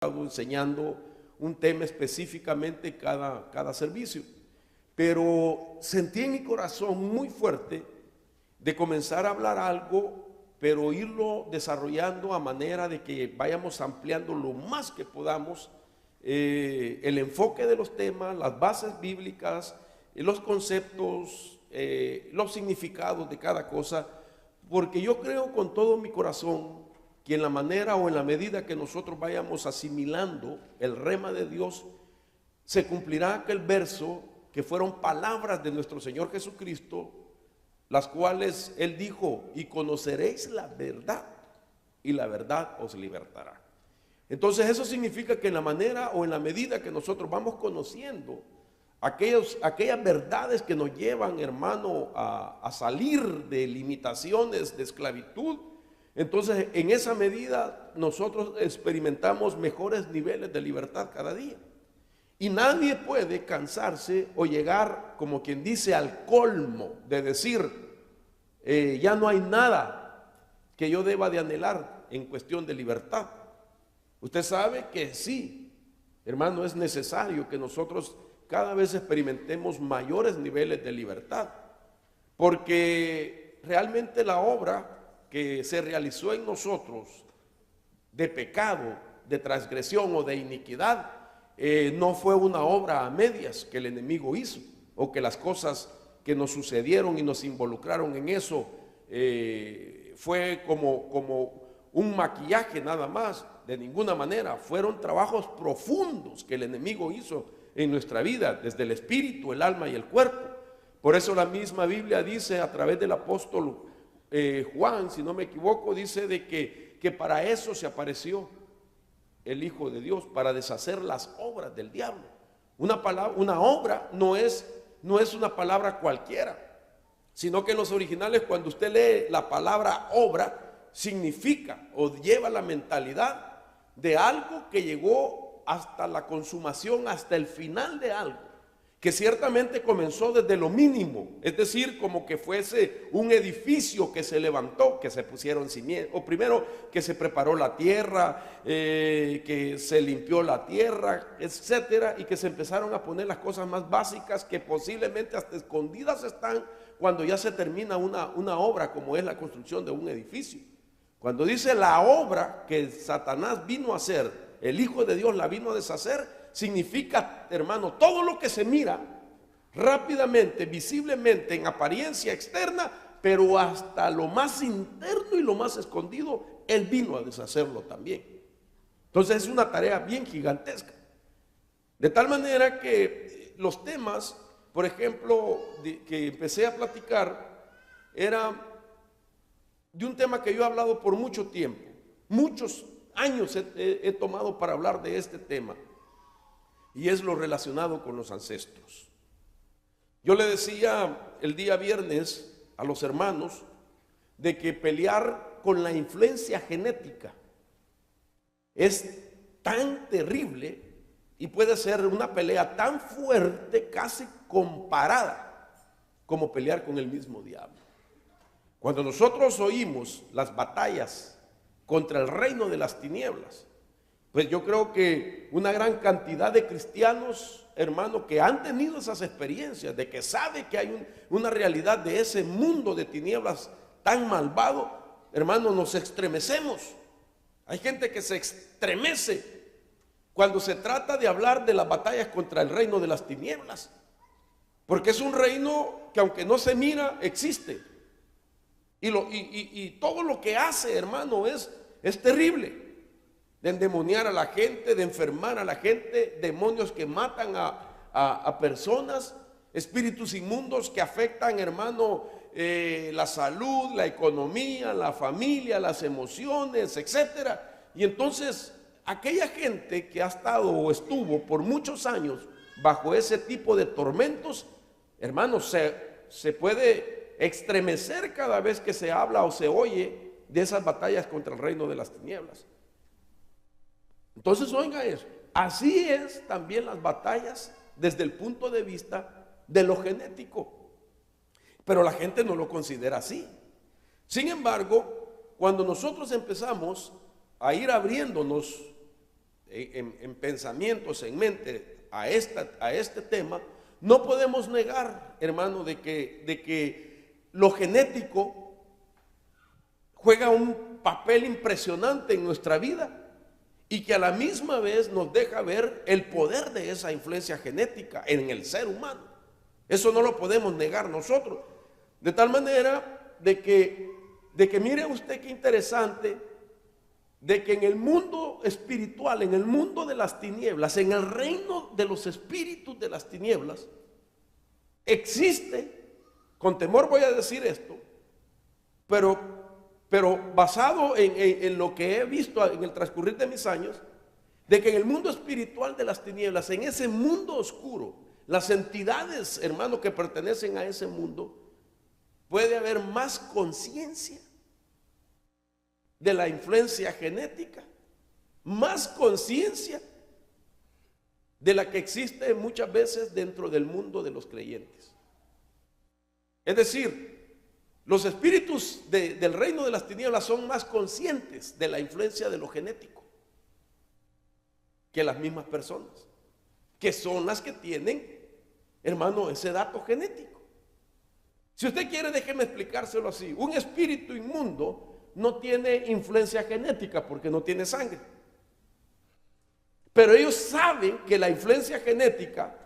enseñando un tema específicamente cada servicio. Pero sentí en mi corazón muy fuerte de comenzar a hablar algo, pero irlo desarrollando a manera de que vayamos ampliando lo más que podamos el enfoque de los temas, las bases bíblicas, los conceptos, los significados de cada cosa, porque yo creo con todo mi corazón que en la manera o en la medida que nosotros vayamos asimilando el rema de Dios, se cumplirá aquel verso que fueron palabras de nuestro Señor Jesucristo, las cuales Él dijo: y conoceréis la verdad, y la verdad os libertará. Entonces eso significa que en la manera o en la medida que nosotros vamos conociendo aquellas verdades que nos llevan, hermano, a salir de limitaciones de esclavitud, entonces en esa medida nosotros experimentamos mejores niveles de libertad cada día. Y nadie puede cansarse o llegar, como quien dice, al colmo de decir, ya no hay nada que yo deba de anhelar en cuestión de libertad. Usted sabe que sí, hermano, es necesario que nosotros cada vez experimentemos mayores niveles de libertad, porque realmente la obra que se realizó en nosotros de pecado, de transgresión o de iniquidad, no fue una obra a medias que el enemigo hizo, o que las cosas que nos sucedieron y nos involucraron en eso fue como un maquillaje nada más. De ninguna manera, fueron trabajos profundos que el enemigo hizo en nuestra vida, desde el espíritu, el alma y el cuerpo. Por eso la misma Biblia dice a través del apóstol Juan, si no me equivoco, dice de que para eso se apareció el Hijo de Dios, para deshacer las obras del diablo. Una obra no es una palabra cualquiera, sino que en los originales, cuando usted lee la palabra obra, significa o lleva la mentalidad de algo que llegó hasta la consumación, hasta el final de algo, que ciertamente comenzó desde lo mínimo, es decir, como que fuese un edificio que se levantó, que se pusieron cimientos, o primero que se preparó la tierra, que se limpió la tierra, etcétera, y que se empezaron a poner las cosas más básicas que posiblemente hasta escondidas están cuando ya se termina una obra como es la construcción de un edificio. Cuando dice la obra que Satanás vino a hacer, el Hijo de Dios la vino a deshacer, significa, hermano, todo lo que se mira rápidamente, visiblemente, en apariencia externa, pero hasta lo más interno y lo más escondido, Él vino a deshacerlo también. Entonces es una tarea bien gigantesca. De tal manera que los temas, por ejemplo, que empecé a platicar, era de un tema que yo he hablado por mucho tiempo, muchos años he tomado para hablar de este tema, y es lo relacionado con los ancestros. Yo le decía el día viernes a los hermanos de que pelear con la influencia genética es tan terrible y puede ser una pelea tan fuerte, casi comparada, como pelear con el mismo diablo. Cuando nosotros oímos las batallas contra el reino de las tinieblas, pues yo creo que una gran cantidad de cristianos, hermano, que han tenido esas experiencias, de que sabe que hay una realidad de ese mundo de tinieblas tan malvado, hermano, nos estremecemos. Hay gente que se estremece cuando se trata de hablar de las batallas contra el reino de las tinieblas, porque es un reino que, aunque no se mira, existe. Y todo lo que hace, hermano, es terrible. De endemoniar a la gente, de enfermar a la gente, demonios que matan a personas, espíritus inmundos que afectan, hermano, la salud, la economía, la familia, las emociones, etcétera. Y entonces, aquella gente que ha estado o estuvo por muchos años bajo ese tipo de tormentos, hermano, se puede estremecer cada vez que se habla o se oye de esas batallas contra el reino de las tinieblas. Entonces, oiga eso, así es también las batallas desde el punto de vista de lo genético, pero la gente no lo considera así. Sin embargo, cuando nosotros empezamos a ir abriéndonos en pensamientos, en mente a este tema, no podemos negar, hermano, de que lo genético juega un papel impresionante en nuestra vida y que a la misma vez nos deja ver el poder de esa influencia genética en el ser humano. Eso no lo podemos negar nosotros. De tal manera de que mire usted qué interesante, de que en el mundo espiritual, en el mundo de las tinieblas, en el reino de los espíritus de las tinieblas, existe, con temor voy a decir esto, pero basado en lo que he visto en el transcurrir de mis años, de que en el mundo espiritual de las tinieblas, en ese mundo oscuro, las entidades, hermanos, que pertenecen a ese mundo, puede haber más conciencia de la influencia genética, más conciencia de la que existe muchas veces dentro del mundo de los creyentes. Es decir, los espíritus del reino de las tinieblas son más conscientes de la influencia de lo genético que las mismas personas, que son las que tienen, hermano, ese dato genético. Si usted quiere, déjeme explicárselo así. Un espíritu inmundo no tiene influencia genética porque no tiene sangre. Pero ellos saben que la influencia genética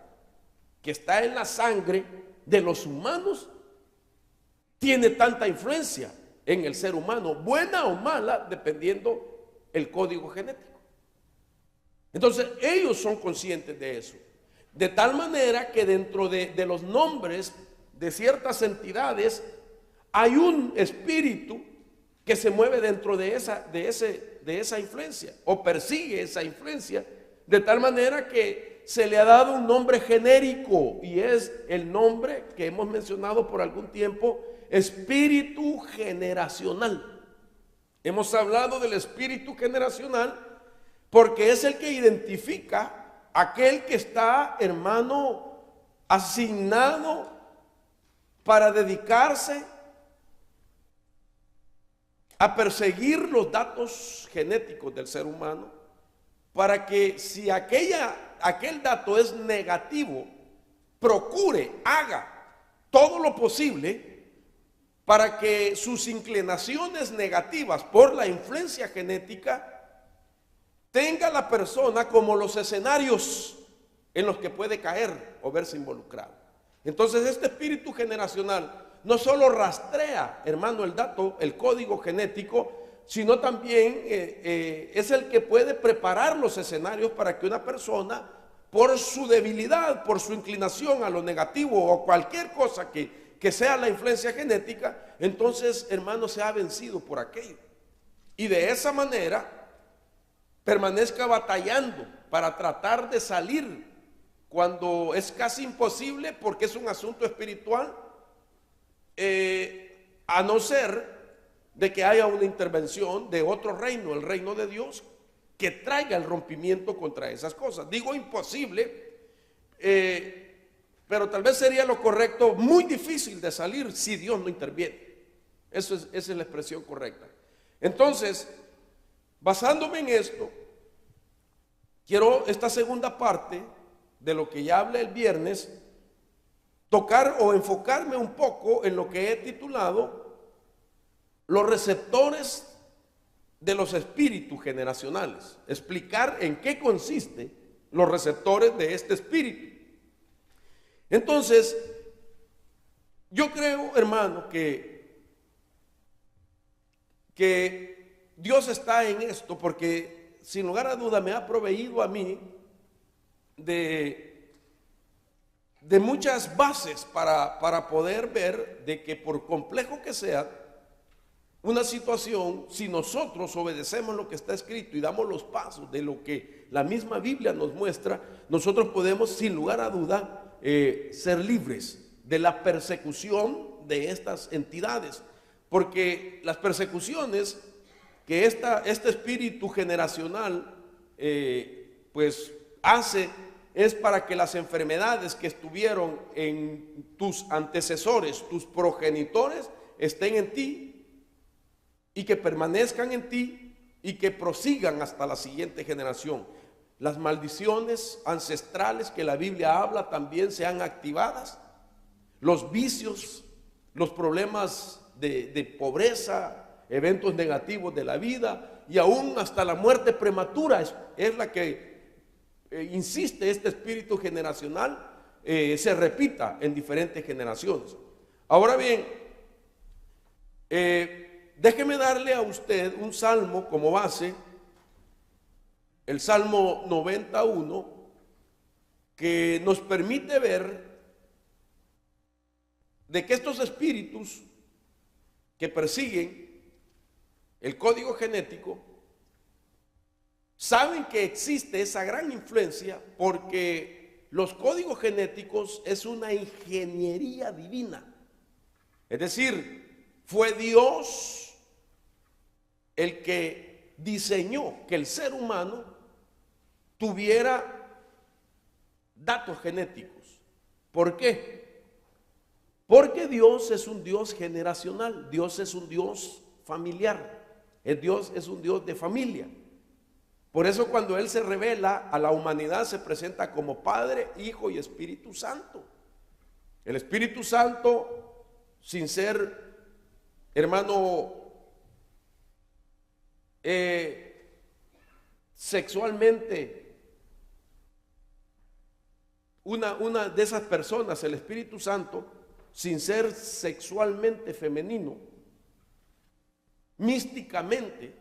que está en la sangre de los humanos tiene tanta influencia en el ser humano, buena o mala, dependiendo el código genético. Entonces, ellos son conscientes de eso. De tal manera que dentro de los nombres de ciertas entidades hay un espíritu que se mueve dentro de esa influencia o persigue esa influencia, de tal manera que se le ha dado un nombre genérico y es el nombre que hemos mencionado por algún tiempo, espíritu generacional. Hemos hablado del espíritu generacional porque es el que identifica aquel que está, hermano, asignado para dedicarse a perseguir los datos genéticos del ser humano, para que si aquel dato es negativo, procure, haga todo lo posible para que sus inclinaciones negativas por la influencia genética tenga la persona como los escenarios en los que puede caer o verse involucrado. Entonces este espíritu generacional no solo rastrea, hermano, el dato, el código genético, sino también es el que puede preparar los escenarios para que una persona, por su debilidad, por su inclinación a lo negativo o cualquier cosa que sea la influencia genética, entonces, hermano, se ha vencido por aquello. Y de esa manera permanezca batallando para tratar de salir cuando es casi imposible porque es un asunto espiritual, a no ser de que haya una intervención de otro reino, el reino de Dios, que traiga el rompimiento contra esas cosas. Digo imposible, pero tal vez sería lo correcto, muy difícil de salir si Dios no interviene. Esa es la expresión correcta. Entonces, basándome en esto, quiero esta segunda parte de lo que ya hablé el viernes, tocar o enfocarme un poco en lo que he titulado los receptores de los espíritus generacionales. Explicar en qué consiste los receptores de este espíritu. Entonces, yo creo, hermano, que Dios está en esto porque sin lugar a duda me ha proveído a mí de muchas bases para poder ver de que por complejo que sea una situación, si nosotros obedecemos lo que está escrito y damos los pasos de lo que la misma Biblia nos muestra, nosotros podemos sin lugar a duda ser libres de la persecución de estas entidades, porque las persecuciones que este espíritu generacional pues hace es para que las enfermedades que estuvieron en tus antecesores, tus progenitores, estén en ti y que permanezcan en ti y que prosigan hasta la siguiente generación. las maldiciones ancestrales que la Biblia habla también sean activadas, los vicios, los problemas de pobreza, eventos negativos de la vida y aún hasta la muerte prematura es la que insiste este espíritu generacional, se repita en diferentes generaciones. Ahora bien, déjeme darle a usted un salmo como base, el Salmo 91, que nos permite ver de que estos espíritus que persiguen el código genético saben que existe esa gran influencia, porque los códigos genéticos es una ingeniería divina. Es decir, fue Dios el que diseñó que el ser humano tuviera datos genéticos. ¿Por qué? Porque Dios es un Dios generacional, Dios es un Dios familiar, Dios es un Dios de familia. Por eso cuando Él se revela a la humanidad se presenta como Padre, Hijo y Espíritu Santo. El Espíritu Santo, sin ser, hermano, sexualmente una de esas personas, el Espíritu Santo, sin ser sexualmente femenino, místicamente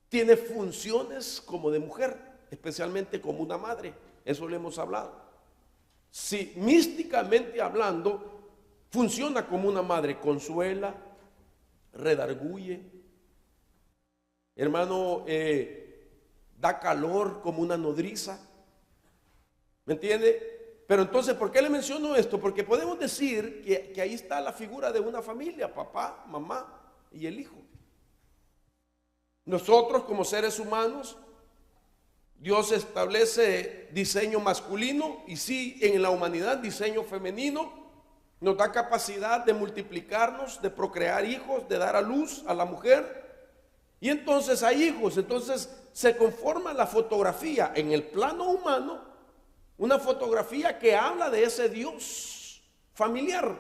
tiene funciones como de mujer, especialmente como una madre. Eso le hemos hablado. Si místicamente hablando funciona como una madre, consuela, redarguye, hermano, da calor como una nodriza. ¿Me entiende? Pero entonces, ¿por qué le menciono esto? Porque podemos decir que ahí está la figura de una familia, papá, mamá y el hijo. Nosotros como seres humanos, Dios establece diseño masculino y sí, en la humanidad diseño femenino. Nos da capacidad de multiplicarnos, de procrear hijos, de dar a luz a la mujer. Y entonces hay hijos, entonces se conforma la fotografía en el plano humano, una fotografía que habla de ese Dios familiar.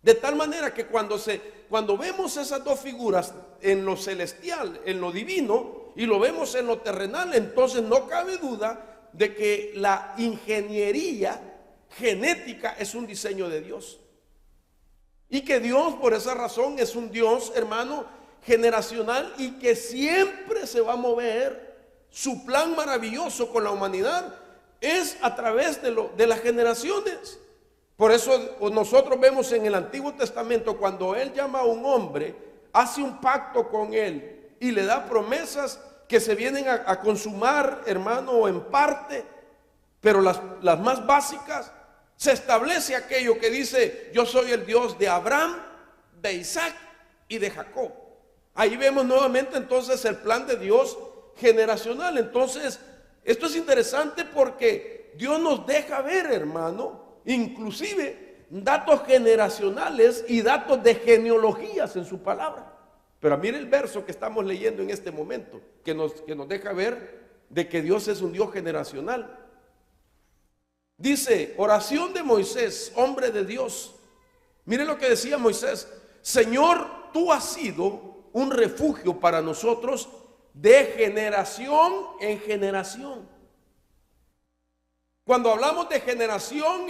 De tal manera que cuando vemos esas dos figuras en lo celestial, en lo divino, y lo vemos en lo terrenal, entonces no cabe duda de que la ingeniería genética es un diseño de Dios. Y que Dios por esa razón es un Dios, hermano, generacional, y que siempre se va a mover. Su plan maravilloso con la humanidad es a través de las generaciones. Por eso nosotros vemos en el Antiguo Testamento, cuando Él llama a un hombre, hace un pacto con él y le da promesas que se vienen a consumar, hermano, en parte, pero las más básicas. Se establece aquello que dice: yo soy el Dios de Abraham, de Isaac y de Jacob. Ahí vemos nuevamente entonces el plan de Dios generacional. Entonces, esto es interesante porque Dios nos deja ver, hermano, inclusive datos generacionales y datos de genealogías en su palabra. Pero mire el verso que estamos leyendo en este momento, que nos deja ver de que Dios es un Dios generacional. Dice: oración de Moisés, hombre de Dios. Mire lo que decía Moisés: Señor, tú has sido un refugio para nosotros de generación en generación. Cuando hablamos de generación,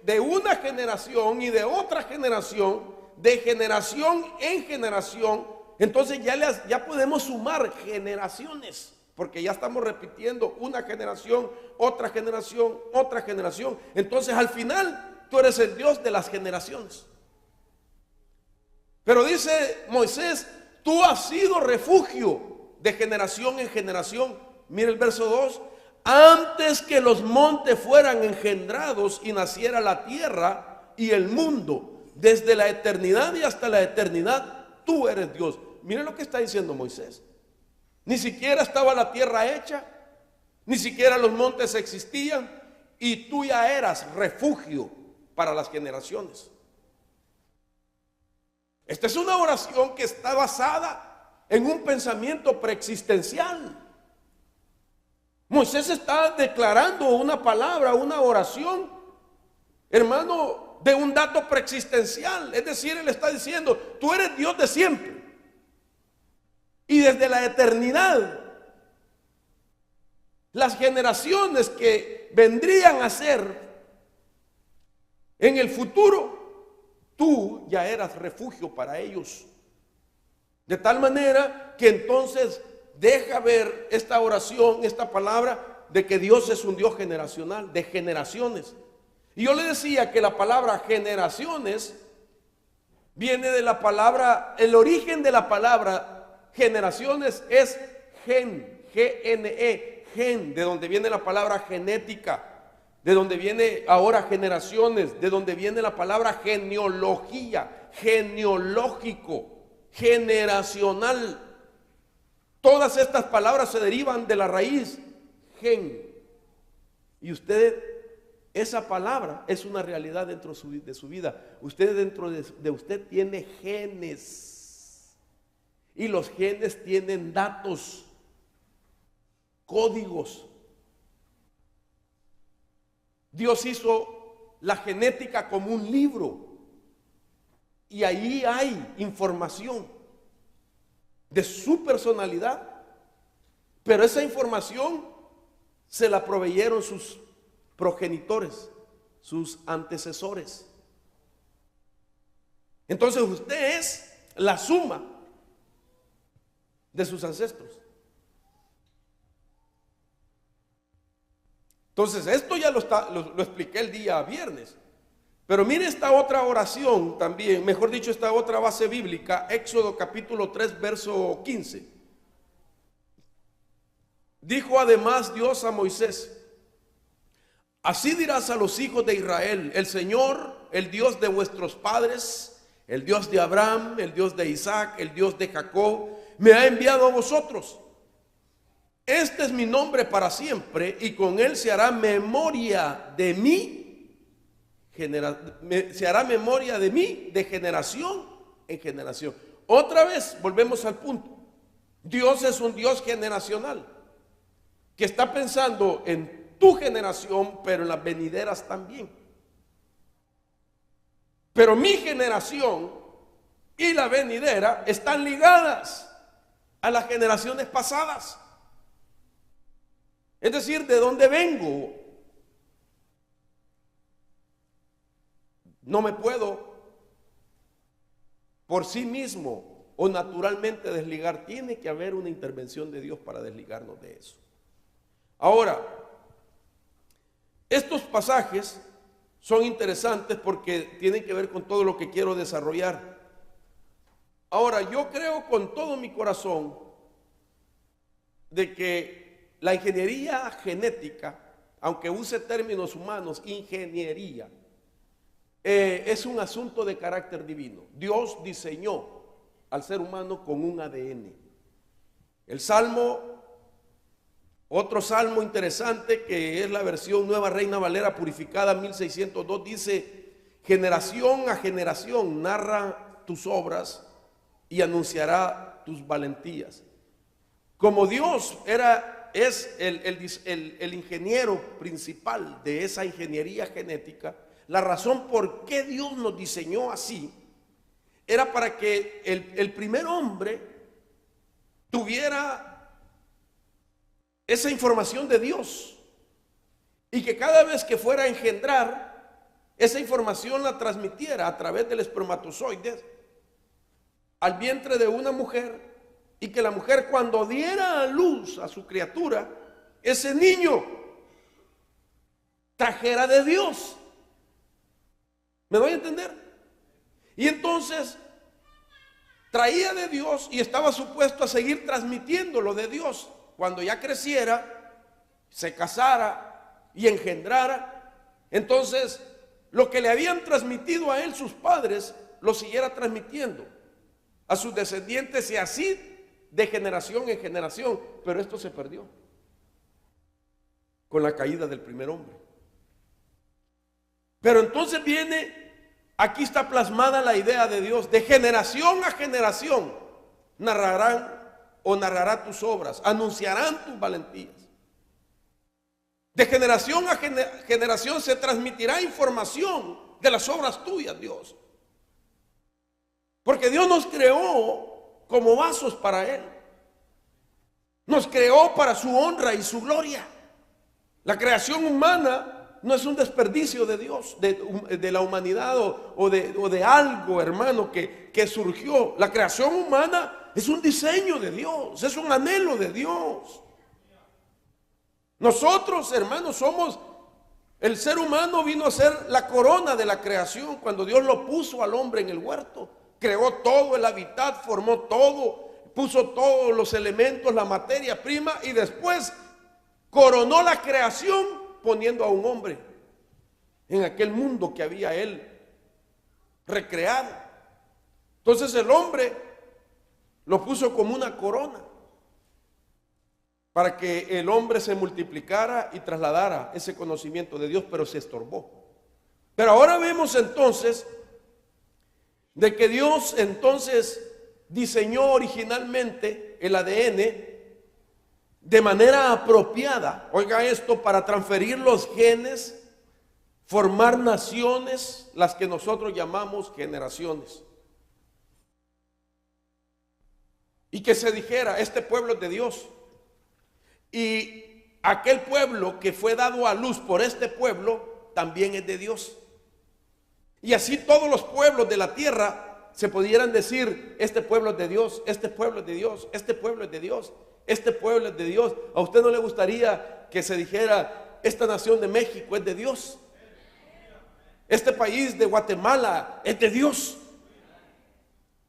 de una generación y de otra generación, de generación en generación, entonces ya podemos sumar generaciones, porque ya estamos repitiendo una generación, otra generación, otra generación. Entonces al final tú eres el Dios de las generaciones. Pero dice Moisés: tú has sido refugio de generación en generación. Mira el verso 2: antes que los montes fueran engendrados y naciera la tierra y el mundo, desde la eternidad y hasta la eternidad, tú eres Dios. Mire lo que está diciendo Moisés. Ni siquiera estaba la tierra hecha, ni siquiera los montes existían, y tú ya eras refugio para las generaciones. Esta es una oración que está basada en un pensamiento preexistencial. Moisés está declarando una palabra, una oración, hermano, de un dato preexistencial. Es decir, él está diciendo, tú eres Dios de siempre. Y desde la eternidad, las generaciones que vendrían a ser en el futuro, tú ya eras refugio para ellos. De tal manera que entonces deja ver esta oración, esta palabra de que Dios es un Dios generacional, de generaciones. Y yo le decía que la palabra generaciones viene de la palabra, el origen de la palabra generaciones es gen, G-N-E, gen, de donde viene la palabra genética, de donde viene ahora generaciones, de donde viene la palabra genealogía, genealógico, generacional. Todas estas palabras se derivan de la raíz gen. Y usted, esa palabra es una realidad dentro de su vida. Usted dentro de usted tiene genes. Y los genes tienen datos, códigos. Dios hizo la genética como un libro. Y ahí hay información de su personalidad, pero esa información se la proveyeron sus progenitores, sus antecesores. Entonces usted es la suma de sus ancestros. Entonces esto ya lo expliqué el día viernes. Pero mire esta otra oración también, mejor dicho, esta otra base bíblica, Éxodo capítulo 3, verso 15. Dijo además Dios a Moisés: así dirás a los hijos de Israel, el Señor, el Dios de vuestros padres, el Dios de Abraham, el Dios de Isaac, el Dios de Jacob, me ha enviado a vosotros. Este es mi nombre para siempre, y con él se hará memoria de mí. Se hará memoria de mí de generación en generación. Otra vez volvemos al punto. Dios es un Dios generacional que está pensando en tu generación, pero en las venideras también. Pero mi generación y la venidera están ligadas a las generaciones pasadas. Es decir, de dónde vengo. No me puedo por sí mismo o naturalmente desligar. Tiene que haber una intervención de Dios para desligarnos de eso. Ahora, estos pasajes son interesantes porque tienen que ver con todo lo que quiero desarrollar. Ahora, yo creo con todo mi corazón de que la ingeniería genética, aunque use términos humanos, ingeniería, es un asunto de carácter divino. Dios diseñó al ser humano con un ADN. El salmo, otro salmo interesante que es la versión Nueva Reina Valera Purificada 1602, dice: generación a generación narra tus obras y anunciará tus valentías. Como Dios es el ingeniero principal de esa ingeniería genética, la razón por qué Dios nos diseñó así era para que el primer hombre tuviera esa información de Dios y que cada vez que fuera a engendrar, esa información la transmitiera a través del espermatozoide al vientre de una mujer, y que la mujer, cuando diera a luz a su criatura, ese niño trajera de Dios. ¿Me doy a entender? Y entonces traía de Dios y estaba supuesto a seguir transmitiendo lo de Dios. Cuando ya creciera, se casara y engendrara, entonces lo que le habían transmitido a él sus padres, lo siguiera transmitiendo a sus descendientes, y así de generación en generación. Pero esto se perdió con la caída del primer hombre. Pero entonces aquí está plasmada la idea de Dios: de generación a generación narrará tus obras, anunciarán tus valentías. De generación a generación se transmitirá información de las obras tuyas, Dios. Porque Dios nos creó como vasos para Él. Nos creó para su honra y su gloria. La creación humana no es un desperdicio de Dios, de la humanidad o de algo, hermano, que surgió. La creación humana es un diseño de Dios, es un anhelo de Dios. Nosotros, hermanos, el ser humano vino a ser la corona de la creación cuando Dios lo puso al hombre en el huerto. Creó todo el hábitat, formó todo, puso todos los elementos, la materia prima, y después coronó la creación poniendo a un hombre en aquel mundo que había Él recreado. Entonces el hombre lo puso como una corona para que el hombre se multiplicara y trasladara ese conocimiento de Dios, pero se estorbó. Pero ahora vemos entonces de que Dios entonces diseñó originalmente el ADN de manera apropiada, oiga esto, para transferir los genes, formar naciones, las que nosotros llamamos generaciones. Y que se dijera, este pueblo es de Dios. Y aquel pueblo que fue dado a luz por este pueblo también es de Dios. Y así todos los pueblos de la tierra se pudieran decir, este pueblo es de Dios, este pueblo es de Dios, este pueblo es de Dios, este pueblo es de Dios. ¿A usted no le gustaría que se dijera, esta nación de México es de Dios? Este país de Guatemala es de Dios.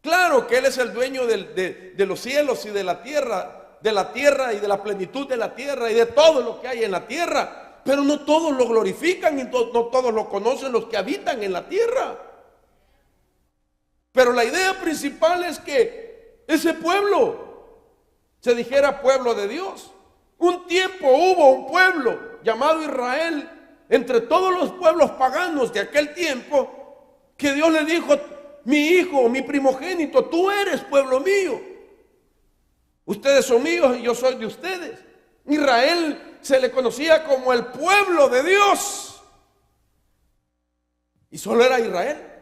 Claro que Él es el dueño de los cielos y de la tierra y de la plenitud de la tierra y de todo lo que hay en la tierra, pero no todos lo glorifican y no todos lo conocen los que habitan en la tierra. Pero la idea principal es que ese pueblo se dijera pueblo de Dios. Un tiempo hubo un pueblo llamado Israel entre todos los pueblos paganos de aquel tiempo, que Dios le dijo, mi hijo, mi primogénito, tú eres pueblo mío. Ustedes son míos y yo soy de ustedes. Israel se le conocía como el pueblo de Dios. Y solo era Israel.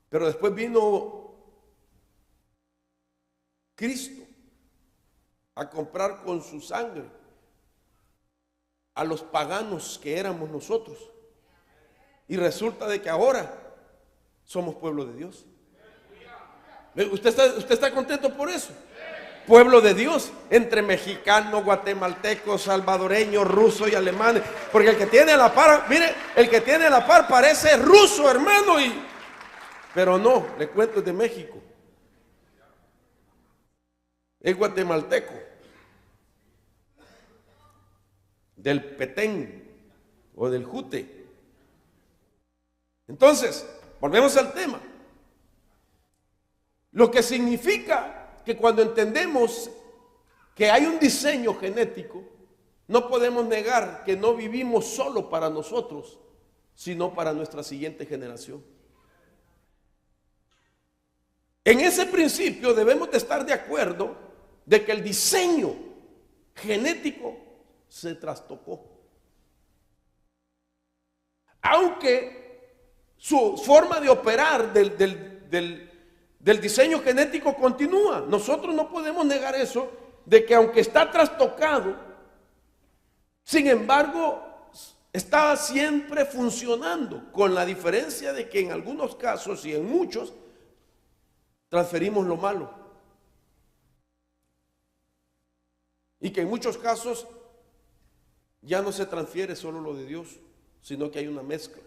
Pero después vino Cristo a comprar con su sangre a los paganos que éramos nosotros. Y resulta de que ahora somos pueblo de Dios. ¿Usted está contento por eso? Pueblo de Dios, entre mexicanos, guatemaltecos, salvadoreños, rusos y alemanes. Porque el que tiene a la par, mire, el que tiene a la par parece ruso, hermano, pero no, le cuento, es de México. Es guatemalteco, del Petén o del Jute. Entonces, volvemos al tema. Lo que significa que cuando entendemos que hay un diseño genético, no podemos negar que no vivimos solo para nosotros, sino para nuestra siguiente generación. En ese principio debemos de estar de acuerdo de que el diseño genético se trastocó. Aunque su forma de operar del diseño genético continúa. Nosotros no podemos negar eso, de que aunque está trastocado, sin embargo, está siempre funcionando, con la diferencia de que en algunos casos y en muchos, transferimos lo malo. Y que en muchos casos ya no se transfiere solo lo de Dios, sino que hay una mezcla.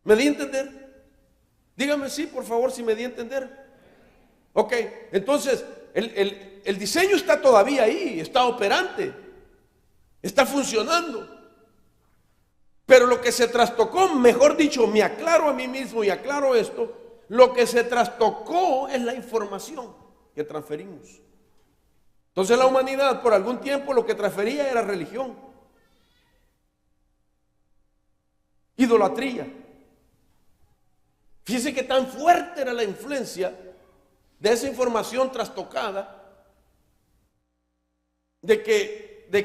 ¿Me di a entender? Dígame sí, por favor, si me di a entender. Ok, entonces el diseño está todavía ahí, está operante, está funcionando. Pero lo que se trastocó, mejor dicho, me aclaro a mí mismo y aclaro esto, lo que se trastocó es la información que transferimos. Entonces la humanidad por algún tiempo lo que transfería era religión, idolatría. Fíjense que tan fuerte era la influencia de esa información trastocada, de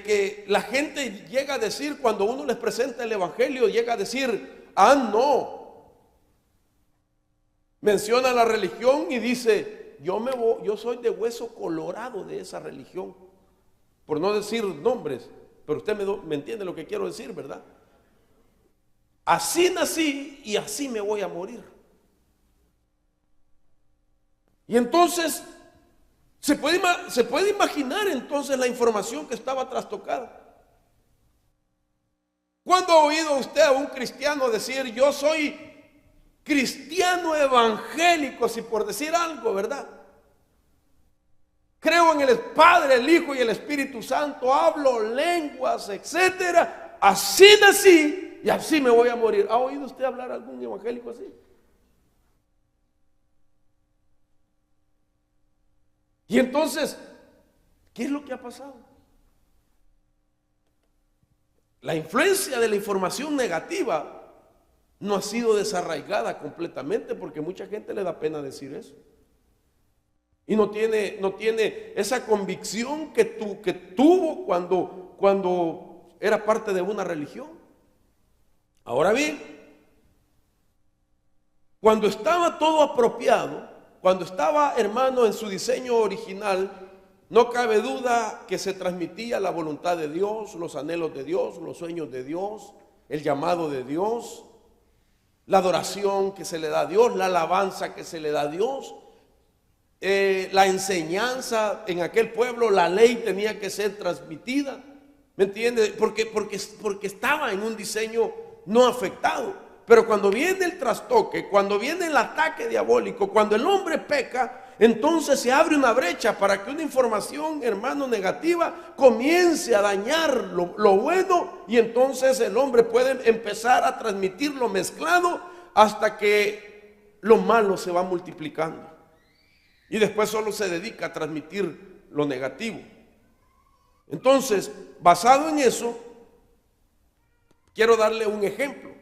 que la gente llega a decir, cuando uno les presenta el evangelio, llega a decir, ah, no. Menciona la religión y dice, yo soy de hueso colorado de esa religión. Por no decir nombres, pero usted me entiende lo que quiero decir, ¿verdad? Así nací y así me voy a morir. Y entonces, se puede imaginar entonces la información que estaba trastocada. ¿Cuándo ha oído usted a un cristiano decir, yo soy cristiano evangélico, si por decir algo, ¿verdad? Creo en el Padre, el Hijo y el Espíritu Santo, hablo lenguas, etcétera. Así nací y así me voy a morir. ¿Ha oído usted hablar a algún evangélico así? Y entonces, ¿qué es lo que ha pasado? La influencia de la información negativa no ha sido desarraigada completamente, porque mucha gente le da pena decir eso. Y no tiene esa convicción que tuvo cuando era parte de una religión. Ahora bien, cuando estaba todo apropiado, cuando estaba, hermano, en su diseño original, no cabe duda que se transmitía la voluntad de Dios, los anhelos de Dios, los sueños de Dios, el llamado de Dios, la adoración que se le da a Dios, la alabanza que se le da a Dios, la enseñanza en aquel pueblo, la ley tenía que ser transmitida, ¿me entiende? Porque estaba en un diseño no afectado. Pero cuando viene el trastoque, cuando viene el ataque diabólico, cuando el hombre peca, entonces se abre una brecha para que una información, hermano, negativa comience a dañar lo bueno, y entonces el hombre puede empezar a transmitir lo mezclado hasta que lo malo se va multiplicando. Y después solo se dedica a transmitir lo negativo. Entonces, basado en eso, quiero darle un ejemplo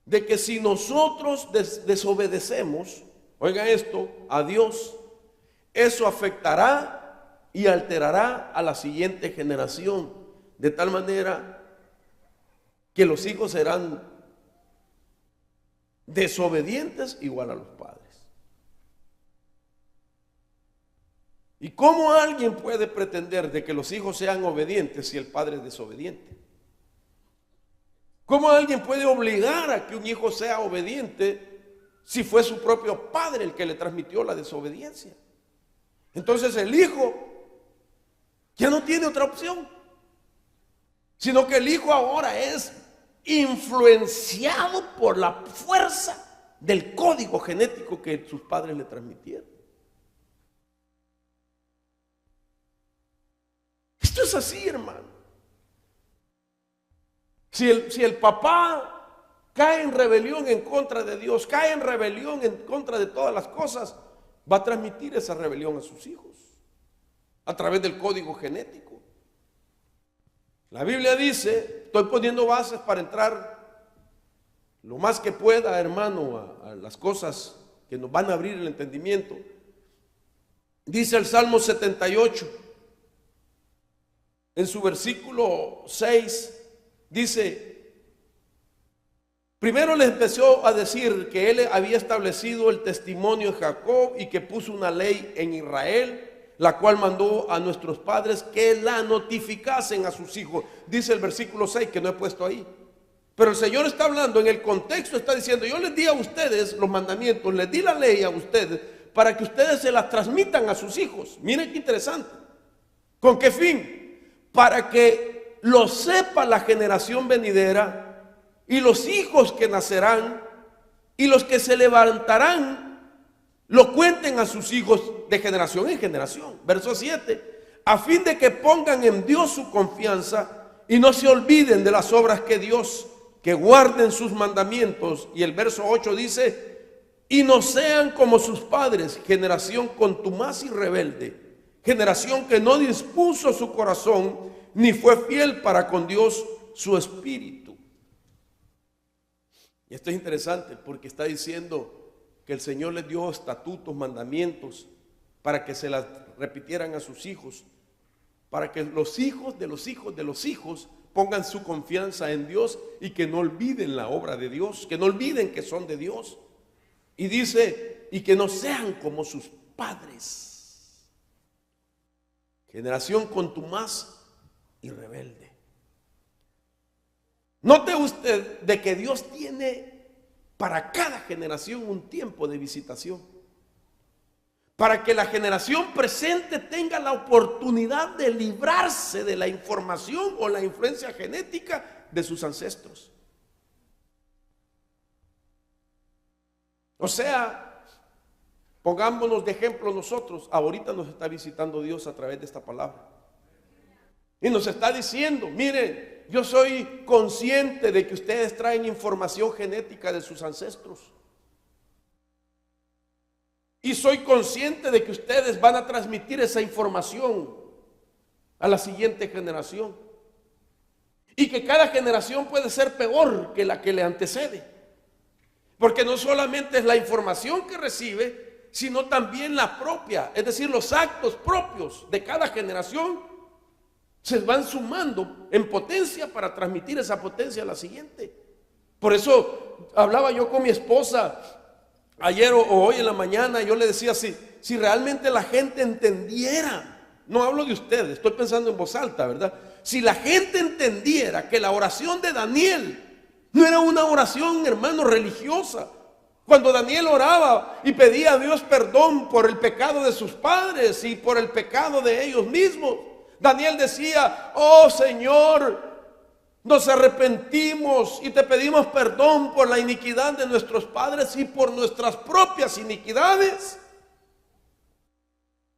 de que si nosotros desobedecemos, oiga esto, a Dios, eso afectará y alterará a la siguiente generación, de tal manera que los hijos serán desobedientes igual a los padres. ¿Y cómo alguien puede pretender de que los hijos sean obedientes si el padre es desobediente? ¿Cómo alguien puede obligar a que un hijo sea obediente si fue su propio padre el que le transmitió la desobediencia? Entonces el hijo ya no tiene otra opción, sino que el hijo ahora es influenciado por la fuerza del código genético que sus padres le transmitieron. Esto es así, hermano. Si el papá cae en rebelión en contra de Dios, cae en rebelión en contra de todas las cosas, va a transmitir esa rebelión a sus hijos a través del código genético. La Biblia dice, estoy poniendo bases para entrar lo más que pueda, hermano, a las cosas que nos van a abrir el entendimiento. Dice el Salmo 78, en su versículo 6, dice, primero le empezó a decir que él había establecido el testimonio en Jacob y que puso una ley en Israel, la cual mandó a nuestros padres que la notificasen a sus hijos. Dice el versículo 6, que no he puesto ahí. Pero el Señor está hablando, en el contexto está diciendo, yo les di a ustedes los mandamientos, les di la ley a ustedes para que ustedes se las transmitan a sus hijos. Miren qué interesante. ¿Con qué fin? Para que lo sepa la generación venidera y los hijos que nacerán y los que se levantarán lo cuenten a sus hijos de generación en generación. Verso 7, a fin de que pongan en Dios su confianza y no se olviden de las obras que Dios, que guarden sus mandamientos. Y el verso 8 dice, y no sean como sus padres, generación contumaz y rebelde, generación que no dispuso su corazón, ni fue fiel para con Dios su espíritu. Y esto es interesante porque está diciendo que el Señor les dio estatutos, mandamientos, para que se las repitieran a sus hijos. para que los hijos de los hijos de los hijos pongan su confianza en Dios y que no olviden la obra de Dios, que no olviden que son de Dios. Y dice, y que no sean como sus padres, generación contumaz y rebelde. Note usted de que Dios tiene para cada generación un tiempo de visitación, para que la generación presente tenga la oportunidad de librarse de la información o la influencia genética de sus ancestros. O sea, pongámonos de ejemplo nosotros. Ahorita nos está visitando Dios a través de esta palabra y nos está diciendo, miren, yo soy consciente de que ustedes traen información genética de sus ancestros. Y soy consciente de que ustedes van a transmitir esa información a la siguiente generación. Y que cada generación puede ser peor que la que le antecede. Porque no solamente es la información que recibe, sino también la propia. Es decir, los actos propios de cada generación se van sumando en potencia para transmitir esa potencia a la siguiente. Por eso hablaba yo con mi esposa ayer o hoy en la mañana. Yo le decía, si realmente la gente entendiera, no hablo de ustedes, estoy pensando en voz alta, ¿verdad? Si la gente entendiera que la oración de Daniel no era una oración, hermano, religiosa. Cuando Daniel oraba y pedía a Dios perdón por el pecado de sus padres y por el pecado de ellos mismos, Daniel decía, oh Señor, nos arrepentimos y te pedimos perdón por la iniquidad de nuestros padres y por nuestras propias iniquidades.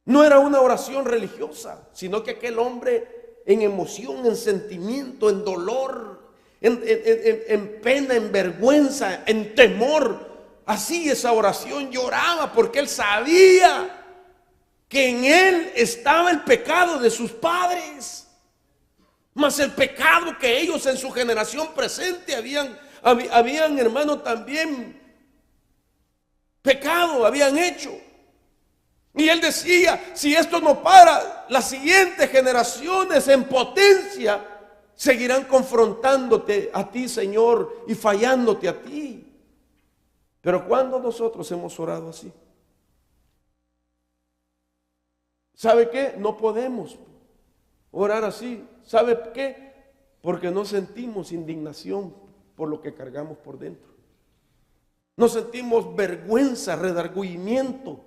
No era una oración religiosa, sino que aquel hombre en emoción, en sentimiento, en dolor, en pena, en vergüenza, en temor, así esa oración lloraba porque él sabía que en él estaba el pecado de sus padres, más el pecado que ellos en su generación presente habían hermano, también pecado habían hecho. Y él decía, si esto no para, las siguientes generaciones en potencia seguirán confrontándote a ti, Señor, y fallándote a ti. Pero ¿cuándo nosotros hemos orado así? ¿Sabe qué? No podemos orar así. ¿Sabe qué? Porque no sentimos indignación por lo que cargamos por dentro. No sentimos vergüenza, redargüimiento.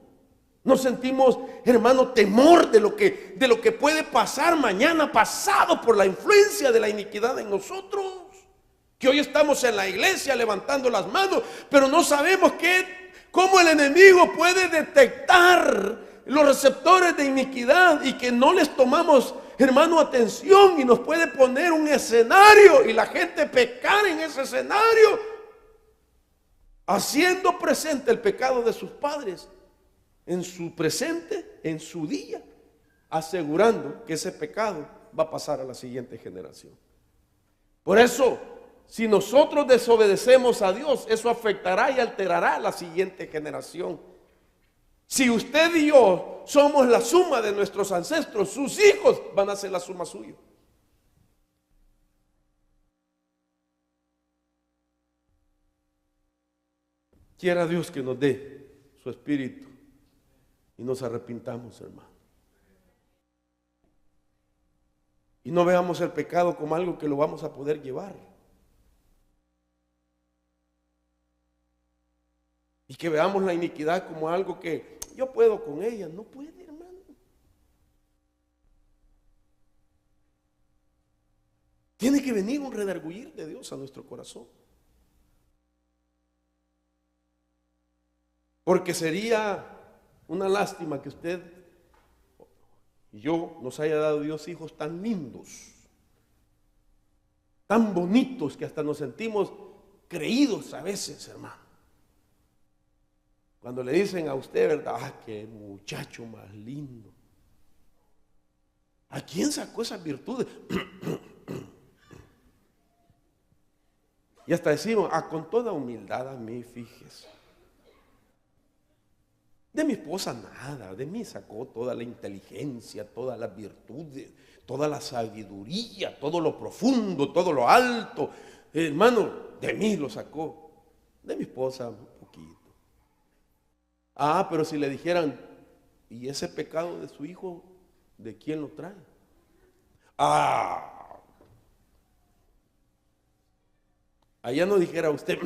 No sentimos, hermano, temor de lo que puede pasar mañana, pasado, por la influencia de la iniquidad en nosotros. Que hoy estamos en la iglesia levantando las manos, pero no sabemos cómo el enemigo puede detectar los receptores de iniquidad y que no les tomamos, hermano, atención, y nos puede poner un escenario y la gente pecar en ese escenario, haciendo presente el pecado de sus padres en su presente, en su día, asegurando que ese pecado va a pasar a la siguiente generación. Por eso, si nosotros desobedecemos a Dios, eso afectará y alterará a la siguiente generación. Si usted y yo somos la suma de nuestros ancestros, sus hijos van a ser la suma suya. Quiera Dios que nos dé su espíritu y nos arrepintamos, hermano. Y no veamos el pecado como algo que lo vamos a poder llevar. Y que veamos la iniquidad como algo que yo puedo con ella. No puede, hermano. Tiene que venir un redargüir de Dios a nuestro corazón. Porque sería una lástima que usted y yo nos haya dado Dios hijos tan lindos, tan bonitos, que hasta nos sentimos creídos a veces, hermano. Cuando le dicen a usted, ¿verdad? Ah, qué muchacho más lindo. ¿A quién sacó esas virtudes? Y hasta decimos, con toda humildad a mí, fíjese. De mi esposa nada, de mí sacó toda la inteligencia, todas las virtudes, toda la sabiduría, todo lo profundo, todo lo alto. Hermano, de mí lo sacó. De mi esposa un poquito. Ah, pero si le dijeran, ¿y ese pecado de su hijo, de quién lo trae? Ah, allá no dijera usted.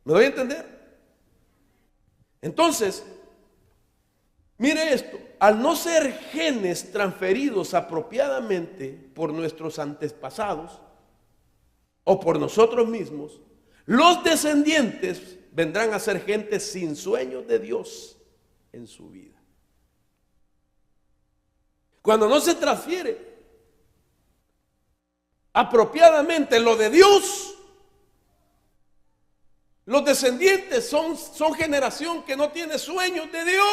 ¿Me doy a entender? Entonces, mire esto, al no ser genes transferidos apropiadamente por nuestros antepasados o por nosotros mismos, los descendientes vendrán a ser gente sin sueños de Dios en su vida. Cuando no se transfiere apropiadamente lo de Dios, los descendientes son generación que no tiene sueños de Dios.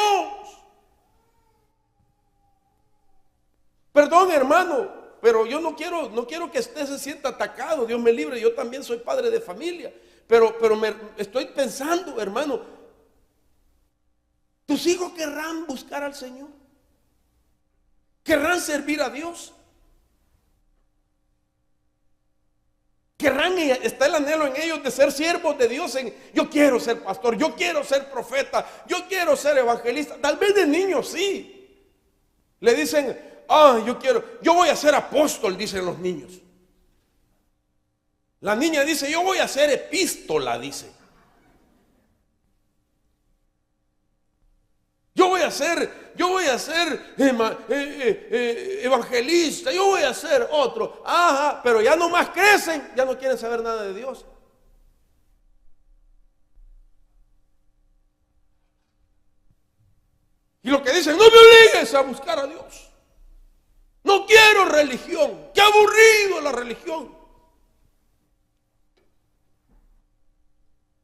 Perdón, hermano, pero yo no quiero que usted se sienta atacado. Dios me libre, yo también soy padre de familia. Pero estoy pensando, hermano, tus hijos querrán buscar al Señor, querrán servir a Dios. Querrán, está el anhelo en ellos de ser siervos de Dios. Yo quiero ser pastor, yo quiero ser profeta, yo quiero ser evangelista. Tal vez de niños sí. Le dicen, yo voy a ser apóstol, dicen los niños. La niña dice, yo voy a ser epístola, dice. Yo voy a ser evangelista, yo voy a ser otro. Ajá, pero ya no más crecen, ya no quieren saber nada de Dios. Y lo que dicen, no me obligues a buscar a Dios. No quiero religión, qué aburrido la religión.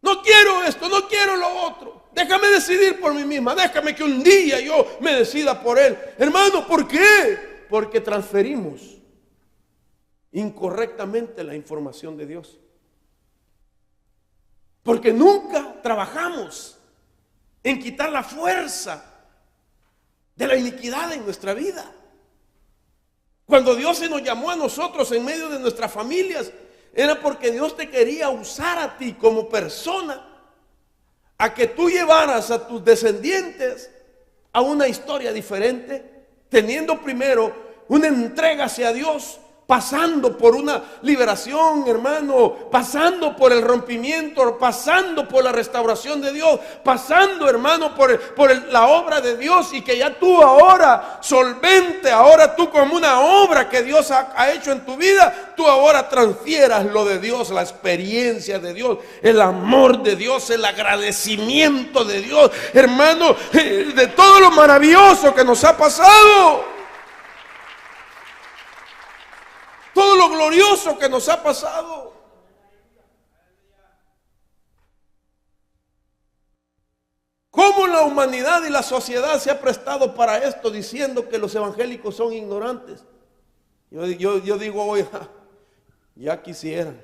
No quiero esto, no quiero lo otro. Déjame decidir por mí misma. Déjame que un día yo me decida por él. Hermano, ¿por qué? Porque transferimos incorrectamente la información de Dios. Porque nunca trabajamos en quitar la fuerza de la iniquidad en nuestra vida. Cuando Dios se nos llamó a nosotros en medio de nuestras familias, era porque Dios te quería usar a ti como persona, a que tú llevaras a tus descendientes a una historia diferente, teniendo primero una entrega hacia Dios, pasando por una liberación, hermano, pasando por el rompimiento, pasando por la restauración de Dios, pasando, hermano, por la obra de Dios, y que ya tú ahora, solvente, ahora tú como una obra que Dios ha hecho en tu vida, tú ahora transfieras lo de Dios, la experiencia de Dios, el amor de Dios, el agradecimiento de Dios, hermano, de todo lo maravilloso que nos ha pasado. Todo lo glorioso que nos ha pasado. ¿Cómo la humanidad y la sociedad se ha prestado para esto, diciendo que los evangélicos son ignorantes? Yo digo hoy, ya quisieran,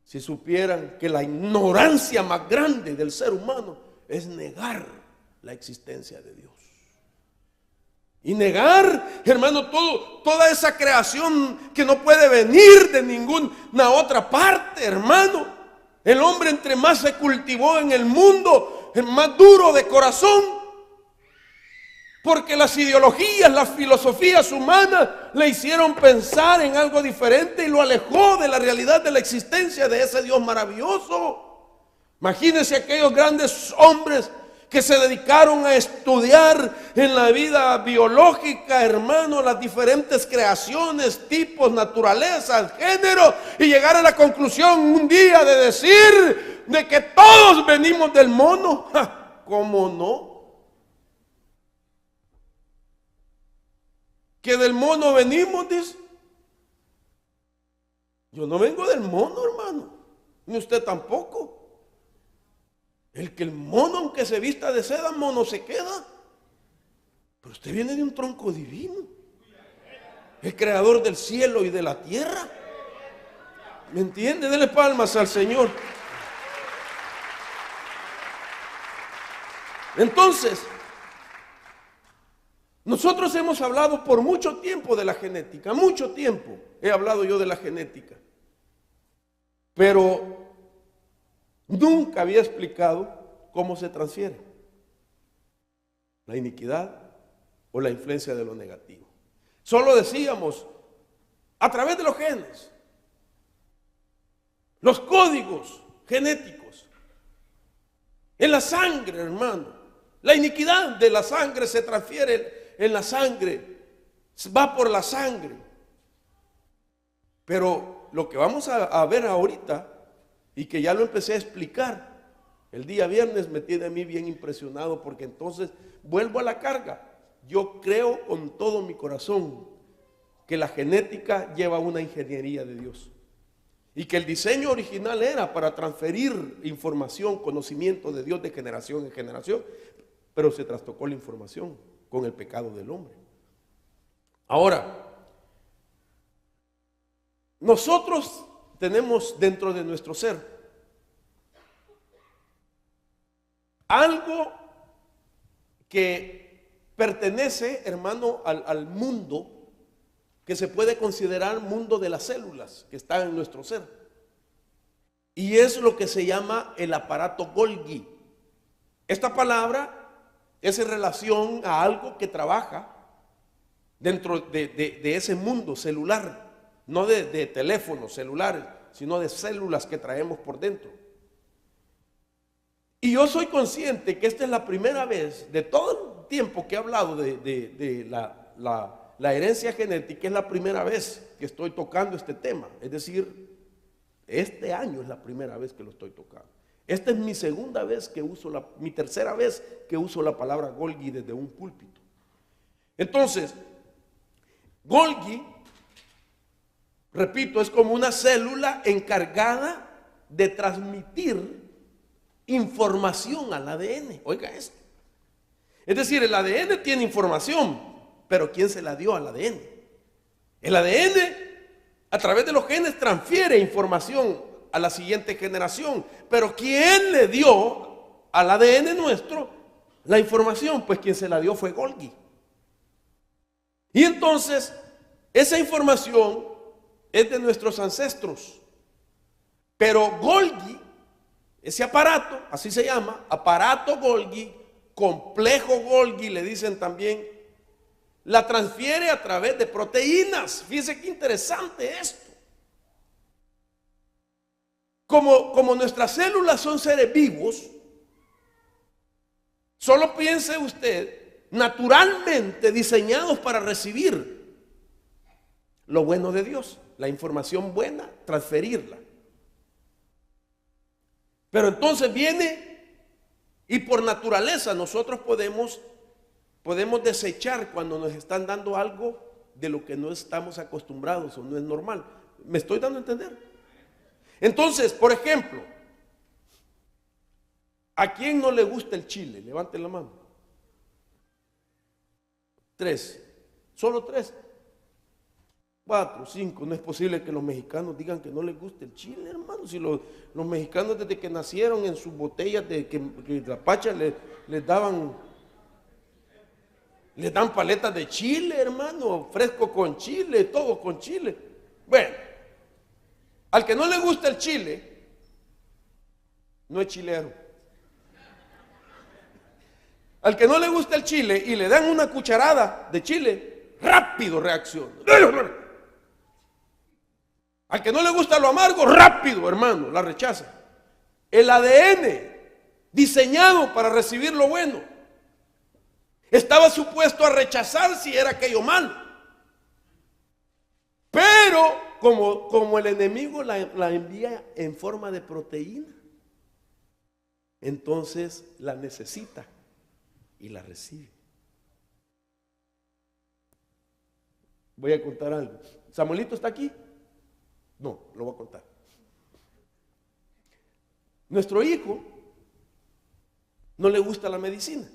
si supieran que la ignorancia más grande del ser humano es negar la existencia de Dios. Y negar, hermano, toda esa creación que no puede venir de ninguna otra parte, hermano. El hombre, entre más se cultivó en el mundo, es más duro de corazón. Porque las ideologías, las filosofías humanas le hicieron pensar en algo diferente y lo alejó de la realidad de la existencia de ese Dios maravilloso. Imagínense aquellos grandes hombres que se dedicaron a estudiar en la vida biológica, hermano, las diferentes creaciones, tipos, naturalezas, género, y llegar a la conclusión un día de decir de que todos venimos del mono. ¿Cómo no? Que del mono venimos, dice. Yo no vengo del mono, hermano, ni usted tampoco. El mono, aunque se vista de seda, mono se queda. Pero usted viene de un tronco divino, el creador del cielo y de la tierra. ¿Me entiende? Dele palmas al Señor. Entonces, nosotros hemos hablado por mucho tiempo de la genética, mucho tiempo he hablado yo de la genética, pero nunca había explicado cómo se transfiere la iniquidad o la influencia de lo negativo. Solo decíamos, a través de los genes, los códigos genéticos, en la sangre, hermano. La iniquidad de la sangre se transfiere en la sangre, va por la sangre. Pero lo que vamos a ver ahorita, y que ya lo empecé a explicar, el día viernes me tiene a mí bien impresionado, porque entonces vuelvo a la carga. Yo creo con todo mi corazón que la genética lleva una ingeniería de Dios. Y que el diseño original era para transferir información, conocimiento de Dios de generación en generación, pero se trastocó la información con el pecado del hombre. Ahora, nosotros tenemos dentro de nuestro ser algo que pertenece, hermano, al mundo que se puede considerar mundo de las células que están en nuestro ser. Y es lo que se llama el aparato Golgi. Esta palabra es en relación a algo que trabaja dentro de ese mundo celular, no de teléfonos celulares, sino de células que traemos por dentro. Y yo soy consciente que esta es la primera vez de todo el tiempo que he hablado de la herencia genética, es la primera vez que estoy tocando este tema. Es decir, este año es la primera vez que lo estoy tocando. Esta es mi segunda vez que uso mi tercera vez que uso la palabra Golgi desde un púlpito. Entonces, Golgi, repito, es como una célula encargada de transmitir información al ADN. Oiga esto. Es decir, el ADN tiene información, pero ¿quién se la dio al ADN? El ADN, a través de los genes, transfiere información a la siguiente generación. Pero ¿quién le dio al ADN nuestro la información? Pues quien se la dio fue Golgi. Y entonces, esa información es de nuestros ancestros. Pero Golgi, ese aparato, así se llama, aparato Golgi, complejo Golgi, le dicen también, la transfiere a través de proteínas. Fíjense qué interesante esto. Como nuestras células son seres vivos, solo piense usted, naturalmente diseñados para recibir lo bueno de Dios, la información buena, transferirla. Pero entonces viene y por naturaleza nosotros podemos desechar cuando nos están dando algo de lo que no estamos acostumbrados o no es normal. ¿Me estoy dando a entender? Entonces, por ejemplo, ¿a quién no le gusta el chile? Levante la mano. 3, solo 3, 4, 5. No es posible que los mexicanos digan que no les guste el chile, hermano. Si los mexicanos desde que nacieron en sus botellas de que la pacha les dan paletas de chile, hermano, fresco con chile, todo con chile. Bueno. Al que no le gusta el chile, no es chilero. Al que no le gusta el chile y le dan una cucharada de chile, rápido reacciona. Al que no le gusta lo amargo, rápido, hermano, la rechaza. El ADN, diseñado para recibir lo bueno, estaba supuesto a rechazar si era aquello malo. Pero como el enemigo la envía en forma de proteína, entonces la necesita y la recibe. Voy a contar algo. ¿Samuelito está aquí? No, lo voy a contar. Nuestro hijo no le gusta la medicina.